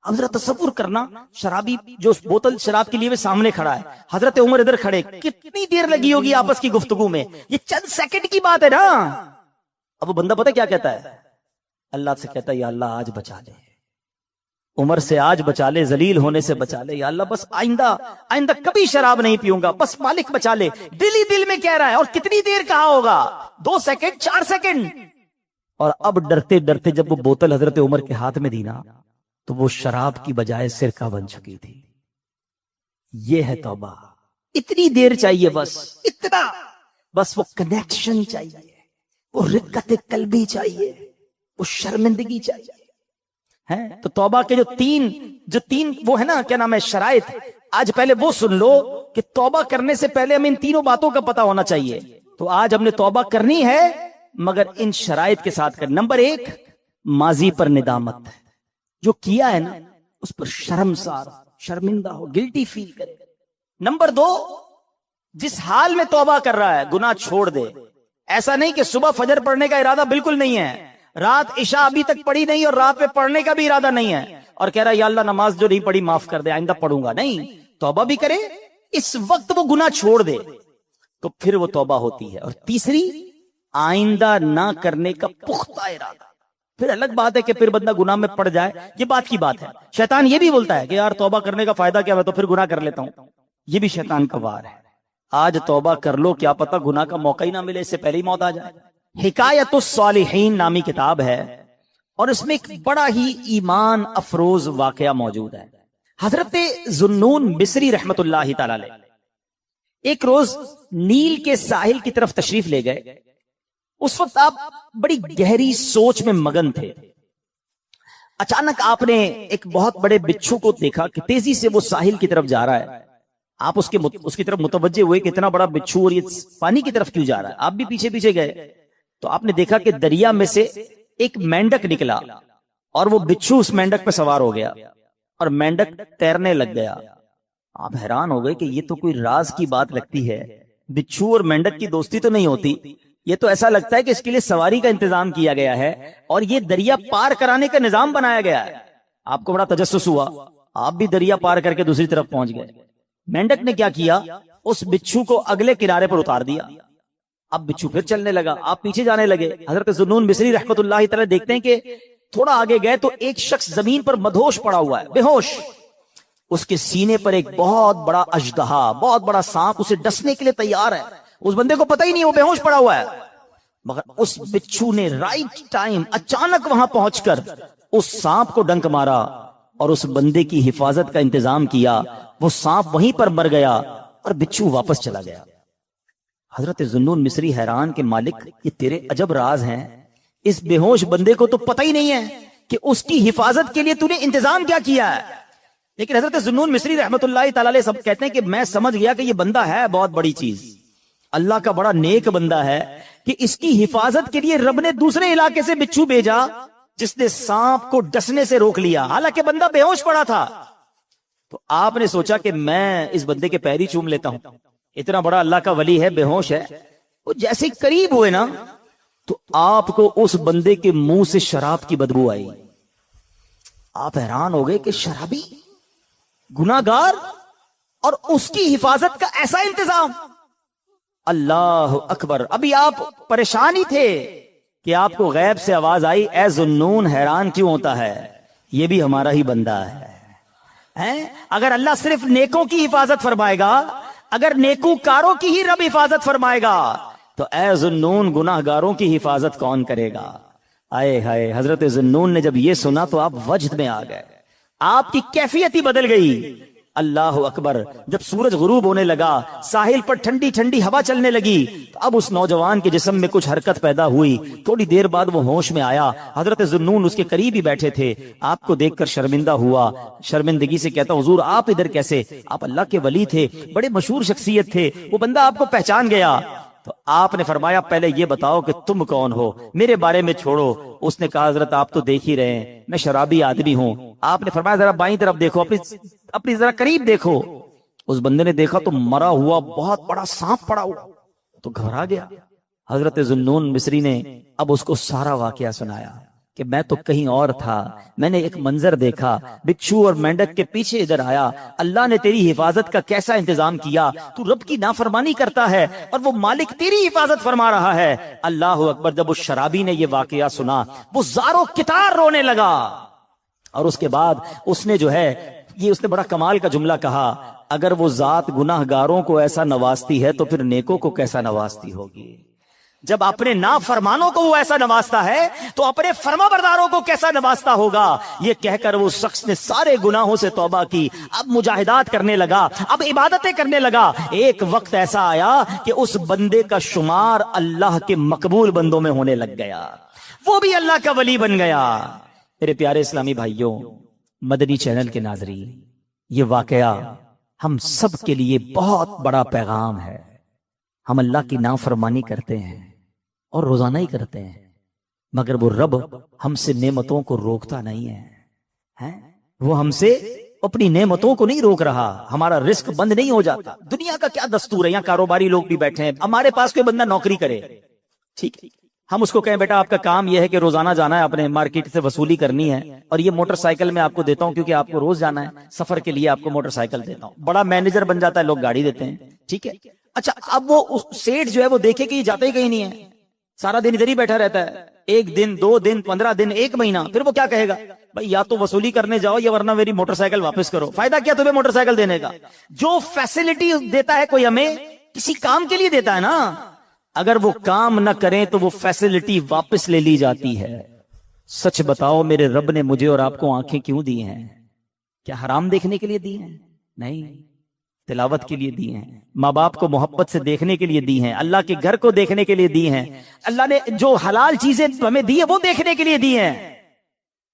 اب ذرا تصور کرنا, شرابی جو بوتل شراب کے لیے سامنے کھڑا ہے, حضرت عمر ادھر کھڑے, کتنی دیر لگی ہوگی آپس کی گفتگو میں, یہ چند سیکنڈ کی بات ہے نا. اب وہ بندہ پتہ کیا کہتا ہے, اللہ سے کہتا ہے یا اللہ آج بچا دے, عمر سے آج بچا لے، ذلیل ہونے سے بچا لے یا اللہ، بس آئندہ کبھی شراب نہیں پیوں گا، بس مالک بچا لے. دل ہی دل میں کہہ رہا ہے. اور کتنی دیر کہا ہوگا؟ 2 سیکنڈ 4 سیکنڈ. اور اب ڈرتے ڈرتے جب وہ بوتل حضرت عمر کے ہاتھ میں دی نا تو وہ شراب کی بجائے سرکہ بن چکی تھی. یہ ہے توبہ. اتنی دیر چاہیے، بس اتنا، بس وہ کنیکشن چاہیے، وہ رقت قلبی چاہیے، وہ شرمندگی چاہیے. تو توبہ کے جو تین وہ ہے نا، کیا نام ہے، شرائط، آج پہلے وہ سن لو کہ توبہ کرنے سے پہلے ہمیں ان تینوں باتوں کا پتہ ہونا چاہیے. تو آج ہم نے توبہ کرنی ہے مگر ان شرائط کے ساتھ کر. نمبر 1، ماضی پر ندامت، جو کیا ہے نا اس پر شرمسار، شرمندہ ہو، گلٹی فیل کرے. نمبر 2، جس حال میں توبہ کر رہا ہے گناہ چھوڑ دے. ایسا نہیں کہ صبح فجر پڑھنے کا ارادہ بالکل نہیں ہے، رات عشاء ابھی تک پڑھی نہیں اور رات میں پڑھنے کا بھی ارادہ نہیں ہے، اور کہہ رہا ہے یا اللہ نماز جو نہیں پڑھی معاف کر دے، آئندہ پڑھوں گا. نہیں، توبہ بھی کرے، اس وقت وہ گناہ چھوڑ دے تو پھر وہ توبہ ہوتی ہے. اور تیسری، آئندہ نہ کرنے کا پختہ ارادہ. پھر الگ بات ہے کہ پھر بندہ گناہ میں پڑ جائے، یہ بات کی بات ہے. شیطان یہ بھی بولتا ہے کہ یار توبہ کرنے کا فائدہ کیا، میں تو پھر گناہ کر لیتا ہوں. یہ بھی شیطان کا وار ہے. آج توبہ کر لو، کیا پتہ گناہ کا موقع ہی نہ ملے، اس سے پہلے ہی موت آ جائے. حکایت الصالحین نامی کتاب ہے اور اس میں ایک بڑا ہی ایمان افروز واقعہ موجود ہے. حضرت ذوالنون مصری رحمت اللہ تعالی علیہ ایک روز نیل کے ساحل کی طرف تشریف لے گئے. اس وقت آپ بڑی گہری سوچ میں مگن تھے. اچانک آپ نے ایک بہت بڑے بچھو کو دیکھا کہ تیزی سے وہ ساحل کی طرف جا رہا ہے. آپ اس کی طرف متوجہ ہوئے کہ اتنا بڑا بچھو اور یہ پانی کی طرف کیوں جا رہا ہے. آپ بھی پیچھے پیچھے گئے تو آپ نے دیکھا کہ دریا میں سے ایک مینڈک نکلا اور وہ بچھو اس مینڈک پہ سوار ہو گیا اور مینڈک تیرنے لگ گیا. آپ حیران ہو گئے کہ یہ تو کوئی راز کی بات لگتی ہے. بچھو اور مینڈک کی دوستی تو نہیں ہوتی، یہ تو ایسا لگتا ہے کہ اس کے لیے سواری کا انتظام کیا گیا ہے اور یہ دریا پار کرانے کا نظام بنایا گیا ہے. آپ کو بڑا تجسس ہوا، آپ بھی دریا پار کر کے دوسری طرف پہنچ گئے. مینڈک نے کیا کیا، اس بچھو کو اگلے کنارے پر اتار دیا. اب بچھو پھر چلنے لگا، آپ پیچھے جانے لگے. حضرت ذوالنون مصری رحمت اللہ تعالی دیکھتے ہیں کہ تھوڑا آگے گئے تو ایک شخص زمین پر مدہوش پڑا ہوا ہے، بے ہوش. اس کے سینے پر ایک بہت بڑا اژدہا، بہت بڑا سانپ اسے ڈسنے کے لیے تیار ہے. اس بندے کو پتہ ہی نہیں وہ بے ہوش پڑا ہوا ہے، مگر اس بچھو نے رائٹ ٹائم اچانک وہاں پہنچ کر اس سانپ کو ڈنک مارا اور اس بندے کی حفاظت کا انتظام کیا. وہ سانپ وہیں پر مر گیا اور بچھو واپس چلا گیا. حضرت ذوالنون مصری حیران کہ مالک یہ تیرے عجب راز ہیں، اس بے ہوش بندے کو تو پتہ ہی نہیں ہے کہ اس کی حفاظت کے لیے تو نے انتظام کیا کیا ہے. لیکن حضرت ذوالنون مصری رحمت اللہ تعالی علیہ سب کہتے ہیں کہ میں سمجھ گیا کہ یہ بندہ ہے بہت بڑی چیز، اللہ کا بڑا نیک بندہ ہے کہ اس کی حفاظت کے لیے رب نے دوسرے علاقے سے بچھو بھیجا جس نے سانپ کو ڈسنے سے روک لیا، حالانکہ بندہ بے ہوش پڑا تھا. تو آپ نے سوچا کہ میں اس بندے کے پیر ہی چوم لیتا ہوں، اتنا بڑا اللہ کا ولی ہے، بے ہوش ہے. وہ جیسے قریب ہوئے نا تو آپ کو اس بندے کے منہ سے شراب کی بدبو آئی. آپ حیران ہو گئے کہ شرابی، گناہگار، اور اس کی حفاظت کا ایسا انتظام. اللہ اکبر. ابھی آپ پریشان ہی تھے کہ آپ کو غیب سے آواز آئی، اے ذوالنون حیران کیوں ہوتا ہے، یہ بھی ہمارا ہی بندہ ہے. اگر اللہ صرف نیکوں کی حفاظت فرمائے گا، اگر نیکوکاروں کی ہی رب حفاظت فرمائے گا تو اے ذوالنون گناہگاروں کی حفاظت کون کرے گا. آئے ہائے. حضرت ذوالنون نے جب یہ سنا تو آپ وجد میں آ گئے، آپ کی کیفیت ہی بدل گئی. اللہ اکبر. جب سورج غروب ہونے لگا، ساحل پر ٹھنڈی ٹھنڈی ہوا چلنے لگی تو اب اس نوجوان کے جسم میں کچھ حرکت پیدا ہوئی. تھوڑی دیر بعد وہ ہوش میں آیا. حضرت ذوالنون اس کے قریب ہی بیٹھے تھے. آپ کو دیکھ کر شرمندہ ہوا، شرمندگی سے کہتا حضور آپ ادھر کیسے؟ آپ اللہ کے ولی تھے، بڑے مشہور شخصیت تھے. وہ بندہ آپ کو پہچان گیا. تو آپ نے فرمایا پہلے یہ بتاؤ کہ تم کون ہو، میرے بارے میں چھوڑو. اس نے کہا حضرت آپ تو دیکھ ہی رہے ہیں میں شرابی آدمی ہوں. آپ نے فرمایا ذرا بائیں طرف دیکھو، اپنی ذرا قریب دیکھو. اس بندے نے دیکھا تو مرا ہوا بہت بڑا سانپ پڑا ہوا تو گھبرا گیا. حضرت ذوالنون مصری نے اب اس کو سارا واقعہ سنایا کہ میں تو کہیں اور تھا، میں نے ایک منظر دیکھا، بچھو اور مینڈک کے پیچھے ادھر آیا، اللہ نے تیری حفاظت کا کیسا انتظام کیا، تو رب کی نافرمانی کرتا ہے اور وہ مالک تیری حفاظت فرما رہا ہے. اللہ اکبر. جب اس شرابی نے یہ واقعہ سنا وہ زاروں کتار رونے لگا. اور اس کے بعد اس نے جو ہے یہ اس نے بڑا کمال کا جملہ کہا، اگر وہ ذات گناہ گاروں کو ایسا نوازتی ہے تو پھر نیکوں کو کیسا نوازتی ہوگی؟ جب اپنے نافرمانوں کو وہ ایسا نوازتا ہے تو اپنے فرما برداروں کو کیسا نوازتا ہوگا؟ یہ کہہ کر وہ شخص نے سارے گناہوں سے توبہ کی، اب مجاہدات کرنے لگا، اب عبادتیں کرنے لگا۔ ایک وقت ایسا آیا کہ اس بندے کا شمار اللہ کے مقبول بندوں میں ہونے لگ گیا، وہ بھی اللہ کا ولی بن گیا۔ میرے پیارے اسلامی بھائیوں، مدنی چینل کے ناظرین، یہ واقعہ ہم سب کے لیے بہت بڑا پیغام ہے۔ ہم اللہ کی نافرمانی کرتے ہیں اور روزانہ ہی کرتے ہیں، مگر وہ رب ہم سے نعمتوں کو روکتا نہیں ہے، وہ ہم سے اپنی نعمتوں کو نہیں روک رہا، ہمارا رزق بند نہیں ہو جاتا۔ دنیا کا کیا دستور ہے، یہاں کاروباری لوگ بھی بیٹھے ہیں، ہمارے پاس کوئی بندہ نوکری کرے، ٹھیک ہے، ہم اس کو کہیں بیٹا آپ کا کام یہ ہے کہ روزانہ جانا ہے، اپنے مارکیٹ سے وصولی کرنی ہے، اور یہ موٹر سائیکل میں آپ کو دیتا ہوں کیونکہ آپ کو روز جانا ہے، سفر کے لیے آپ کو موٹر سائیکل دیتا ہوں۔ بڑا مینیجر بن جاتا ہے، لوگ گاڑی دیتے ہیں، ٹھیک ہے۔ اچھا، اب وہ سیٹ جو ہے وہ دیکھے کہ یہ جاتا ہی کہیں نہیں ہے، سارا دن ادھر ہی بیٹھا رہتا ہے، 1 دن 2 دن 15 دن 1 مہینہ، پھر وہ کیا کہے گا؟ بھائی یا تو وصولی کرنے جاؤ یا ورنہ میری موٹر سائیکل واپس کرو۔ فائدہ کیا تمہیں موٹر سائیکل دینے کا؟ جو فیسلٹی دیتا ہے کوئی ہمیں کسی کام کے لیے دیتا ہے نا، اگر وہ کام نہ کریں تو وہ فیسلٹی واپس لے لی جاتی ہے۔ سچ بتاؤ، میرے رب نے مجھے اور آپ کو آنکھیں کیوں دی ہیں؟ کیا حرام دیکھنے کے لیے دی ہیں؟ نہیں، تلاوت کے لیے دی ہیں، ماں باپ کو محبت سے دیکھنے کے لیے دی ہیں، اللہ کے گھر کو دیکھنے کے لیے دی ہیں، اللہ نے جو حلال چیزیں ہمیں دی ہیں وہ دیکھنے کے لیے دی ہیں۔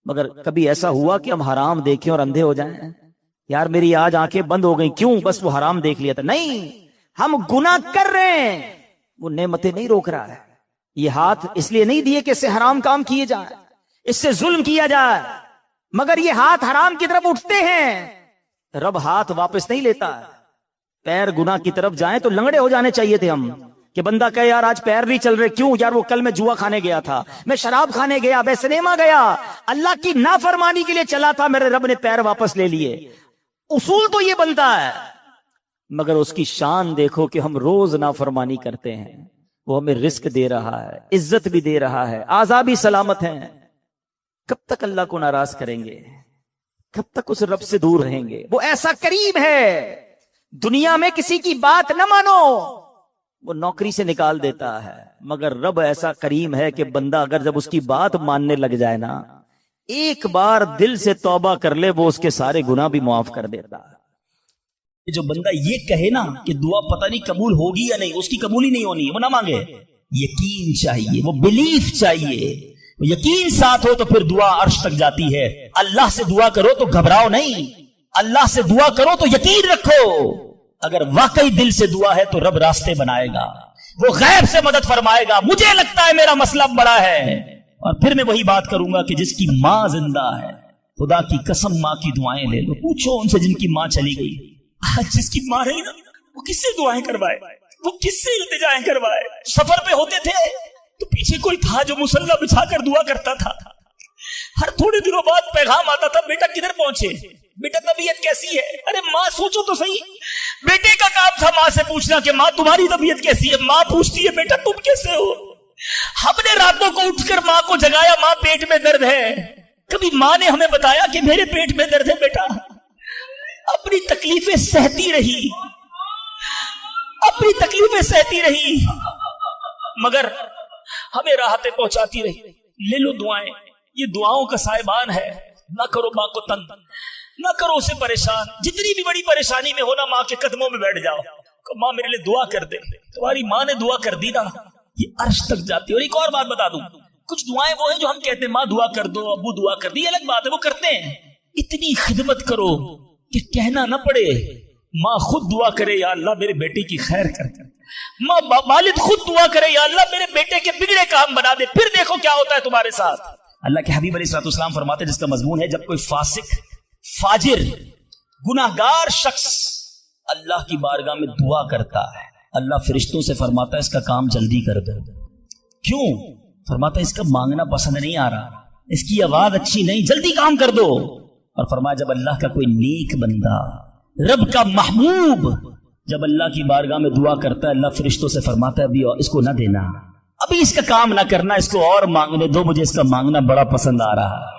مگر کبھی ایسا ہوا کہ ہم حرام دیکھیں اور اندھے ہو جائیں؟ یار میری آج آنکھیں بند ہو گئیں، کیوں؟ بس وہ حرام دیکھ لیا تھا۔ نہیں، ہم گناہ کر رہے ہیں، وہ نعمتیں نہیں روک رہا ہے۔ یہ ہاتھ اس لیے نہیں دیے کہ اس سے حرام کام کیے جائیں، اس سے ظلم کیا جائے، مگر یہ ہاتھ حرام کی طرف اٹھتے ہیں، رب ہاتھ واپس نہیں لیتا۔ پیر گناہ کی طرف جائیں تو لنگڑے ہو جانے چاہیے تھے ہم، کہ بندہ کہے یار آج پیر نہیں چل رہے، کیوں؟ یار وہ کل میں جوا کھانے گیا تھا، میں شراب کھانے گیا، میں سنیما گیا، اللہ کی نافرمانی کے لیے چلا تھا، میرے رب نے پیر واپس لے لیے۔ اصول تو یہ بنتا ہے، مگر اس کی شان دیکھو کہ ہم روز نافرمانی کرتے ہیں، وہ ہمیں رزق دے رہا ہے، عزت بھی دے رہا ہے، اعضاء بھی سلامت ہیں۔ کب تک اللہ کو ناراض کریں گے؟ کب تک اس رب سے دور رہیں گے؟ وہ ایسا کریم ہے، دنیا میں کسی کی بات نہ مانو، وہ نوکری سے نکال دیتا ہے، مگر رب ایسا کریم ہے کہ بندہ اگر جب اس کی بات ماننے لگ جائے نا، ایک بار دل سے توبہ کر لے، وہ اس کے سارے گناہ بھی معاف کر دیتا ہے۔ جو بندہ یہ کہے نا کہ دعا پتہ نہیں قبول ہوگی یا نہیں، اس کی قبول ہی نہیں ہونی، وہ نہ مانگے۔ یقین چاہیے، وہ بلیف چاہیے، وہ یقین ساتھ ہو تو پھر دعا عرش تک جاتی ہے۔ اللہ سے دعا کرو تو گھبراؤ نہیں، اللہ سے دعا کرو تو یقین رکھو، اگر واقعی دل سے دعا ہے تو رب راستے بنائے گا، وہ غیب سے مدد فرمائے گا۔ مجھے لگتا ہے میرا مسئلہ بڑا ہے، اور پھر میں وہی بات کروں گا کہ جس کی ماں زندہ ہے، خدا کی قسم ماں کی دعائیں لے لو، پوچھو ان سے جن کی ماں چلی گئی، جس کی ماں رہی نا، وہ کس سے دعائیں کروائے، وہ کس سے التجائیں کروائے۔ سفر پہ ہوتے تھے تو پیچھے کوئی تھا جو مصلی بچھا کر دعا کرتا تھا، ہر تھوڑے دنوں بعد پیغام آتا تھا، بیٹا کدھر پہنچے، بیٹا طبیعت کیسی ہے؟ ارے ماں سوچو تو صحیح، بیٹے کا کام تھا ماں سے پوچھنا کہ ماں تمہاری طبیعت کیسی ہے، ماں پوچھتی ہے بیٹا تم کیسے ہو۔ ہم نے راتوں کو اٹھ کر ماں کو جگایا، ماں پیٹ میں درد ہے، کبھی ماں نے ہمیں بتایا کہ میرے پیٹ میں درد ہے بیٹا؟ اپنی تکلیفیں سہتی رہی، اپنی تکلیفیں سہتی رہی، مگر ہمیں راحتیں پہنچاتی رہی۔ لے لو دعائیں، یہ دعاؤں کا سائبان ہے، نہ کرو ماں کو تنگ، نہ کرو اسے پریشان، جتنی بھی بڑی پریشانی میں ہو نا ماں کے قدموں میں بیٹھ جاؤ کہ ماں میرے لیے دعا کر دے، تمہاری ماں نے دعا کر دی نا، یہ عرش تک جاتی ہے۔ اور ایک اور بات بتا دوں، کچھ دعائیں وہ ہیں جو ہم کہتے ہیں ماں دعا کر دو، ابو دعا کر دی، الگ بات ہے، وہ کرتے ہیں۔ اتنی خدمت کرو کہ کہنا نہ پڑے، ماں خود دعا کرے یا اللہ میرے بیٹے کی خیر کر، ماں والد خود دعا کرے یا اللہ میرے بیٹے کے بگڑے کام بنا دے، پھر دیکھو کیا ہوتا ہے تمہارے ساتھ۔ اللہ کے حبیب علیہ الصلوۃ والسلام فرماتے ہیں، جس کا مضمون ہے جب کوئی فاسق، فاجر، گناہگار شخص اللہ کی بارگاہ میں دعا کرتا ہے، اللہ فرشتوں سے فرماتا ہے اس کا کام جلدی کر دو۔ کیوں؟ فرماتا ہے اس کا مانگنا پسند نہیں آ رہا، اس کی آواز اچھی نہیں، جلدی کام کر دو۔ اور فرمایا جب اللہ کا کوئی نیک بندہ، رب کا محبوب، جب اللہ کی بارگاہ میں دعا کرتا ہے، اللہ فرشتوں سے فرماتا ہے ابھی اس کو نہ دینا، ابھی اس کا کام نہ کرنا، اس کو اور مانگنے دو، مجھے اس کا مانگنا بڑا پسند آ رہا ہے۔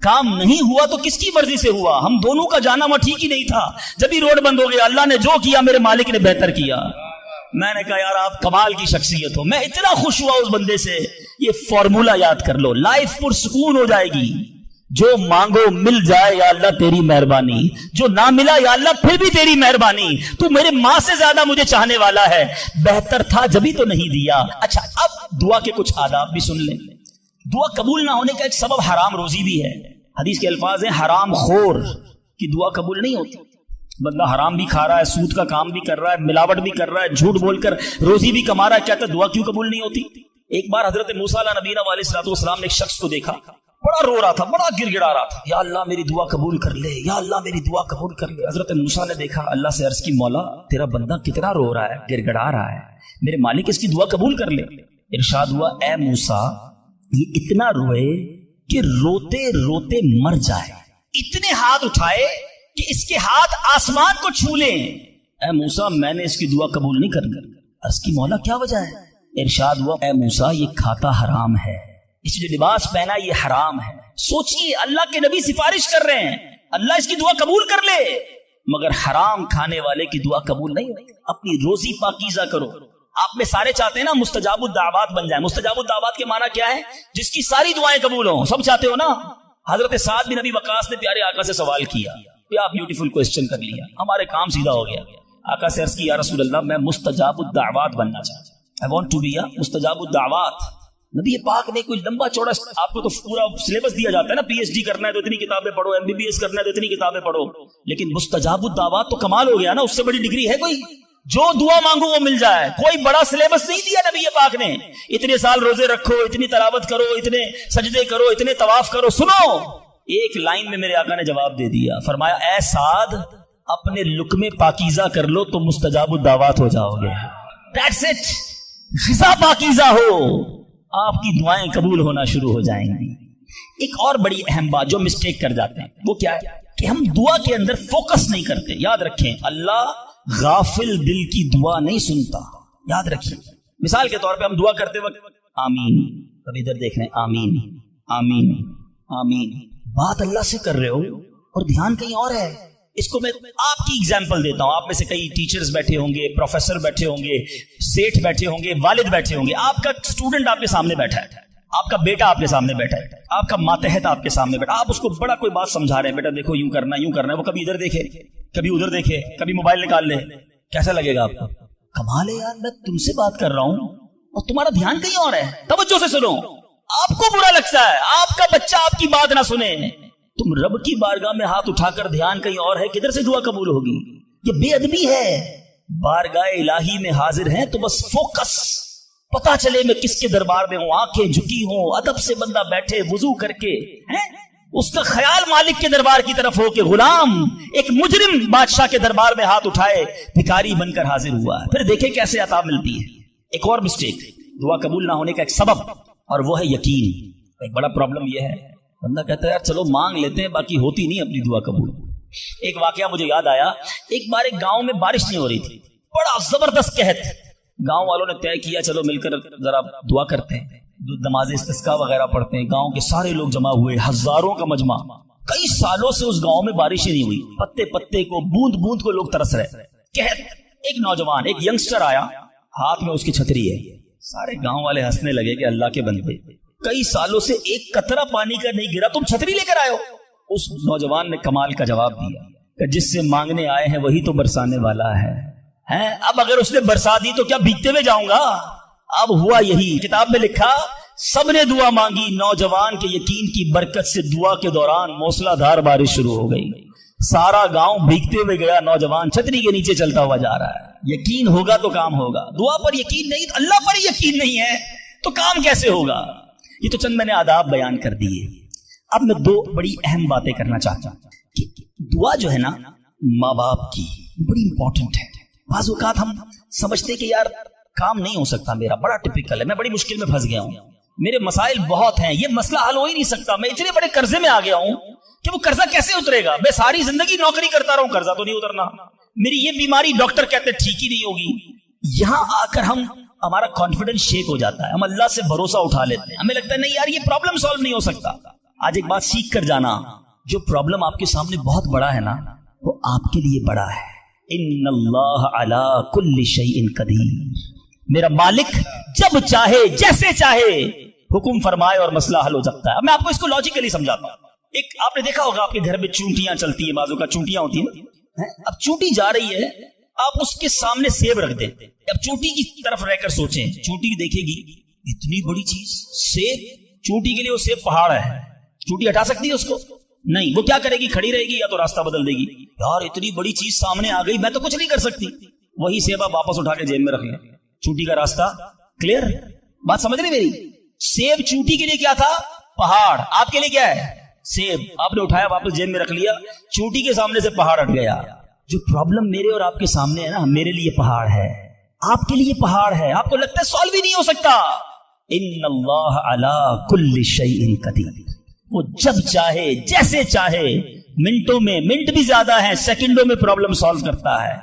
کام نہیں ہوا تو کس کی مرضی سے ہوا؟ ہم دونوں کا جانا وہاں ٹھیک ہی نہیں تھا. جب ہی روڈ بند ہو گیا, اللہ نے جو کیا میرے مالک نے بہتر کیا. میں نے کہا یار آپ کمال کی شخصیت ہو. میں اتنا خوش ہوا اس بندے سے. یہ فارمولا یاد کر لو, لائف پرسکون ہو جائے گی. جو مانگو مل جائے یا اللہ تیری مہربانی, جو نہ ملا یا اللہ پھر بھی تیری مہربانی. تو میرے ماں سے زیادہ مجھے چاہنے والا ہے, بہتر تھا جبھی تو نہیں دیا. اچھا اب دعا کے کچھ آداب بھی سن لیں. دعا قبول نہ ہونے کا ایک سبب حرام روزی بھی ہے. حدیث کے الفاظ ہیں حرام خور کی دعا قبول نہیں ہوتی. بندہ حرام بھی کھا رہا ہے, سود کا کام بھی کر رہا ہے, ملاوٹ بھی کر رہا ہے, جھوٹ بول کر روزی بھی کما رہا ہے, کہتا ہے دعا کیوں قبول نہیں ہوتی؟ ایک بار حضرت موسیٰ علیہ نبینا علیہ الصلوۃ والسلام نے ایک شخص کو دیکھا, بڑا رو رہا تھا, بڑا گر گڑا رہا تھا, یا اللہ میری دعا قبول کر لے, یا اللہ میری دعا قبول کر لے. حضرت موسیٰ نے دیکھا, اللہ سے عرض کی مولا تیرا بندہ کتنا رو رہا ہے, گر گڑا رہا ہے, میرے مالک اس کی دعا قبول کر لے. ارشاد ہوا, اے موسیٰ یہ اتنا روئے کہ روتے روتے مر جائے, اتنے ہاتھ اٹھائے کہ اس کے ہاتھ آسمان کو چھو لیں. اے موسیٰ میں نے اس کی دعا قبول نہیں کرنا. عرض کی مولا کیا وجہ ہے؟ ارشاد ہوا, اے موسیٰ یہ کھاتا حرام ہے, اس جو لباس پہنا یہ حرام ہے. سوچئے اللہ کے نبی سفارش کر رہے ہیں, اللہ اس کی دعا قبول کر لے, مگر حرام کھانے والے کی دعا قبول نہیں ہوتی. اپنی روزی پاکیزہ کرو. آپ میں سارے چاہتے ہیں نا مستجاب الدعوات بن جائیں. مستجاب الدعوات کے معنی کیا ہے؟ جس کی ساری دعائیں قبول ہوں. سب چاہتے ہو نا. حضرت سعد بن ابی وقاص نے پیارے آقا سے سوال کیا, کیا بیوٹیفل کوسچن کر لیا, ہمارے کام سیدھا ہو گیا. آقا سے عرض کی, یا رسول اللہ میں مستجاب الدعوات بننا چاہتا ہوں, I want to be a مستجاب الدعوات. نبی پاک نے کوئی لمبا چوڑا, آپ کو تو پورا سلیبس دیا جاتا ہے نا, پی ایچ ڈی کرنا ہے تو اتنی کتابیں پڑھو, ایم بی بی ایس کرنا ہے تو اتنی کتابیں پڑھو, لیکن مستجاب الدعوات تو کمال ہو گیا نا. اس سے بڑی ڈگری ہے کوئی؟ جو دعا مانگو وہ مل جائے. کوئی بڑا سلیبس نہیں دیا نبی پاک نے, اتنے سال روزے رکھو, اتنی تلاوت کرو, اتنے سجدے کرو, اتنے طواف کرو. سنو, ایک لائن میں میرے آقا نے جواب دے دیا, فرمایا اے سعد اپنے لقمے پاکیزہ کر لو تو مستجاب الدعوات ہو جاؤ گے. That's it. غذا پاکیزہ ہو, آپ کی دعائیں قبول ہونا شروع ہو جائیں گی. ایک اور بڑی اہم بات جو مسٹیک کر جاتے ہیں وہ کیا ہے کہ ہم دعا کے اندر فوکس نہیں کرتے. یاد رکھیں, اللہ غافل دل کی دعا نہیں سنتا. یاد رکھیں, مثال کے طور پہ ہم دعا کرتے وقت آمین, کبھی ادھر دیکھ رہے ہیں آمین آمین آمین, بات اللہ سے کر رہے ہو اور دھیان کہیں اور ہے. اس کو میں آپ کی ایگزامپل دیتا ہوں. آپ میں سے کئی ٹیچرز بیٹھے ہوں گے, پروفیسر بیٹھے ہوں گے, سیٹھ بیٹھے ہوں گے, والد بیٹھے ہوں گے. آپ کا اسٹوڈنٹ آپ کے سامنے بیٹھا ہے, آپ کا بیٹا آپ کے سامنے بیٹھا ہے, آپ کا ماتحت آپ کے سامنے بیٹھا. آپ اس کو بڑا کوئی بات سمجھا رہے ہیں, بیٹا دیکھو یوں کرنا یوں کرنا ہے. وہ کبھی ادھر دیکھے, کبھی ادھر دیکھے, کبھی موبائل نکال لے. کیسا لگے گا آپ کو؟ کمال ہے یار, میں تم سے بات کر رہا ہوں اور تمہارا دھیان کہیں اور ہے. توجہ سے سنو. آپ کو برا لگتا ہے آپ کا بچہ آپ کی بات نہ سنے. تم رب کی بارگاہ میں ہاتھ اٹھا کر دھیان کہیں اور ہے, کدھر سے دعا قبول ہوگی؟ یہ بے ادبی ہے. بارگاہ الہی میں حاضر ہیں تو بس فوکس, پتا چلے میں کس کے دربار میں ہوں, آنکھیں جھکی ہوں, ادب سے بندہ بیٹھے وضو کر کے, اس کا خیال مالک کے دربار کی طرف ہو کہ غلام ایک مجرم بادشاہ کے دربار میں ہاتھ اٹھائے, بھکاری بن کر حاضر ہوا ہے. پھر دیکھیں کیسے عطا ملتی ہے. ایک اور مسٹیک دعا قبول نہ ہونے کا ایک سبب, اور وہ ہے یقین. ایک بڑا پرابلم یہ ہے, بندہ کہتا ہے یار چلو مانگ لیتے ہیں, باقی ہوتی نہیں اپنی دعا قبول. ایک واقعہ مجھے یاد آیا. ایک بار ایک گاؤں میں بارش نہیں ہو رہی تھی, بڑا زبردست قحط. گاؤں والوں نے طے کیا چلو مل کر ذرا دعا کرتے ہیں, نماز استسقاء وغیرہ پڑھتے ہیں. گاؤں کے سارے لوگ جمع ہوئے, ہزاروں کا مجمع. کئی سالوں سے اس گاؤں میں بارش ہی نہیں ہوئی, پتے پتے کو بوند بوند کو لوگ ترس رہے. قحط. ایک نوجوان, ایک ینگسٹر آیا, ہاتھ میں اس کی چھتری ہے. سارے گاؤں والے ہنسنے لگے کہ اللہ کے بندے, کئی سالوں سے ایک قطرہ پانی کا نہیں گرا, تم چھتری لے کر آئے ہو. اس نوجوان نے کمال کا جواب دیا کہ جس سے مانگنے آئے ہیں وہی تو برسانے والا ہے. اب اگر اس نے برسا دی تو کیا بھیگتے ہوئے جاؤں گا؟ اب ہوا یہی. کتاب میں لکھا سب نے دعا مانگی, نوجوان کے یقین کی برکت سے دعا کے دوران موسلا دھار بارش شروع ہو گئی. سارا گاؤں بھیگتے ہوئے گیا, نوجوان چھتری کے نیچے چلتا ہوا جا رہا ہے. یقین ہوگا تو کام ہوگا. دعا پر یقین نہیں, اللہ پر یقین نہیں ہے تو کام کیسے ہوگا؟ یہ تو چند میں نے آداب بیان کر دیے. اب میں دو بڑی اہم باتیں کرنا چاہتا ہوں کہ دعا جو ہے نا ماں باپ کی بڑی امپورٹنٹ ہے. بعض اوقات ہم سمجھتے کہ یار کام نہیں ہو سکتا, میرا بڑا ٹپیکل ہے, میں بڑی مشکل میں پھنس گیا ہوں, میرے مسائل بہت ہیں, یہ مسئلہ حل ہو ہی نہیں سکتا, میں اتنے بڑے قرضے میں آ گیا ہوں کہ وہ قرضہ کیسے اترے گا؟ میں ساری زندگی نوکری کرتا رہا ہوں, قرضہ تو نہیں اترنا, میری یہ بیماری ڈاکٹر کہتے ٹھیک ہی نہیں ہوگی. یہاں آ کر ہمارا کانفیڈنس شیک ہو جاتا ہے, ہم اللہ سے بھروسہ اٹھا لیتے ہیں, ہمیں لگتا ہے نہیں یار یہ پرابلم سالو نہیں ہو سکتا. آج ایک بات سیکھ کر جانا، جو پرابلم آپ کے سامنے بہت بڑا ہے نا وہ آپ کے لیے بڑا ہے. ان اللہ علی کل شیء قدیر، میرا مالک جب چاہے جیسے چاہے حکم فرمائے اور مسئلہ حل ہو سکتا ہے. اب میں آپ کو اس کو لاجیکلی سمجھاتا ہوں. ایک آپ نے دیکھا ہوگا آپ کے گھر میں چونٹیاں چلتی ہیں، بازو کا چونٹیاں ہوتی ہیں. اب چونٹی جا رہی ہے، آپ اس کے سامنے سیب رکھ دیں. اب چونٹی کی طرف رہ کر سوچیں، چونٹی دیکھے گی اتنی بڑی چیز سیب، چونٹی کے لیے وہ سیب پہاڑ ہے. چونٹی ہٹا سکتی ہے اس کو؟ نہیں. وہ کیا کرے گی؟ کھڑی رہے گی یا تو راستہ بدل دے گی. یار اتنی بڑی چیز سامنے آ گئی، میں تو کچھ نہیں کر سکتی. وہی سیب آپ واپس اٹھا کے جیب میں رکھ لیں. چونٹی کا راستہ کلیئر. بات سمجھ رہے میری؟ سیب چونٹی کے لیے کیا تھا؟ پہاڑ. آپ کے لیے کیا ہے؟ سیب. آپ نے اٹھایا واپس جیب میں رکھ لیا، چونٹی کے سامنے سے پہاڑ ہٹ گیا. جو پرابلم میرے اور آپ کے سامنے ہے نا، میرے لیے پہاڑ ہے، آپ کے لیے پہاڑ ہے. آپ کو لگتا ہے سالو ہی نہیں ہو سکتا. ان اللہ علی کل شیء قدیر، وہ جب چاہے جیسے چاہے، منٹوں میں، منٹ بھی زیادہ ہے، سیکنڈوں میں پرابلم سالو کرتا ہے.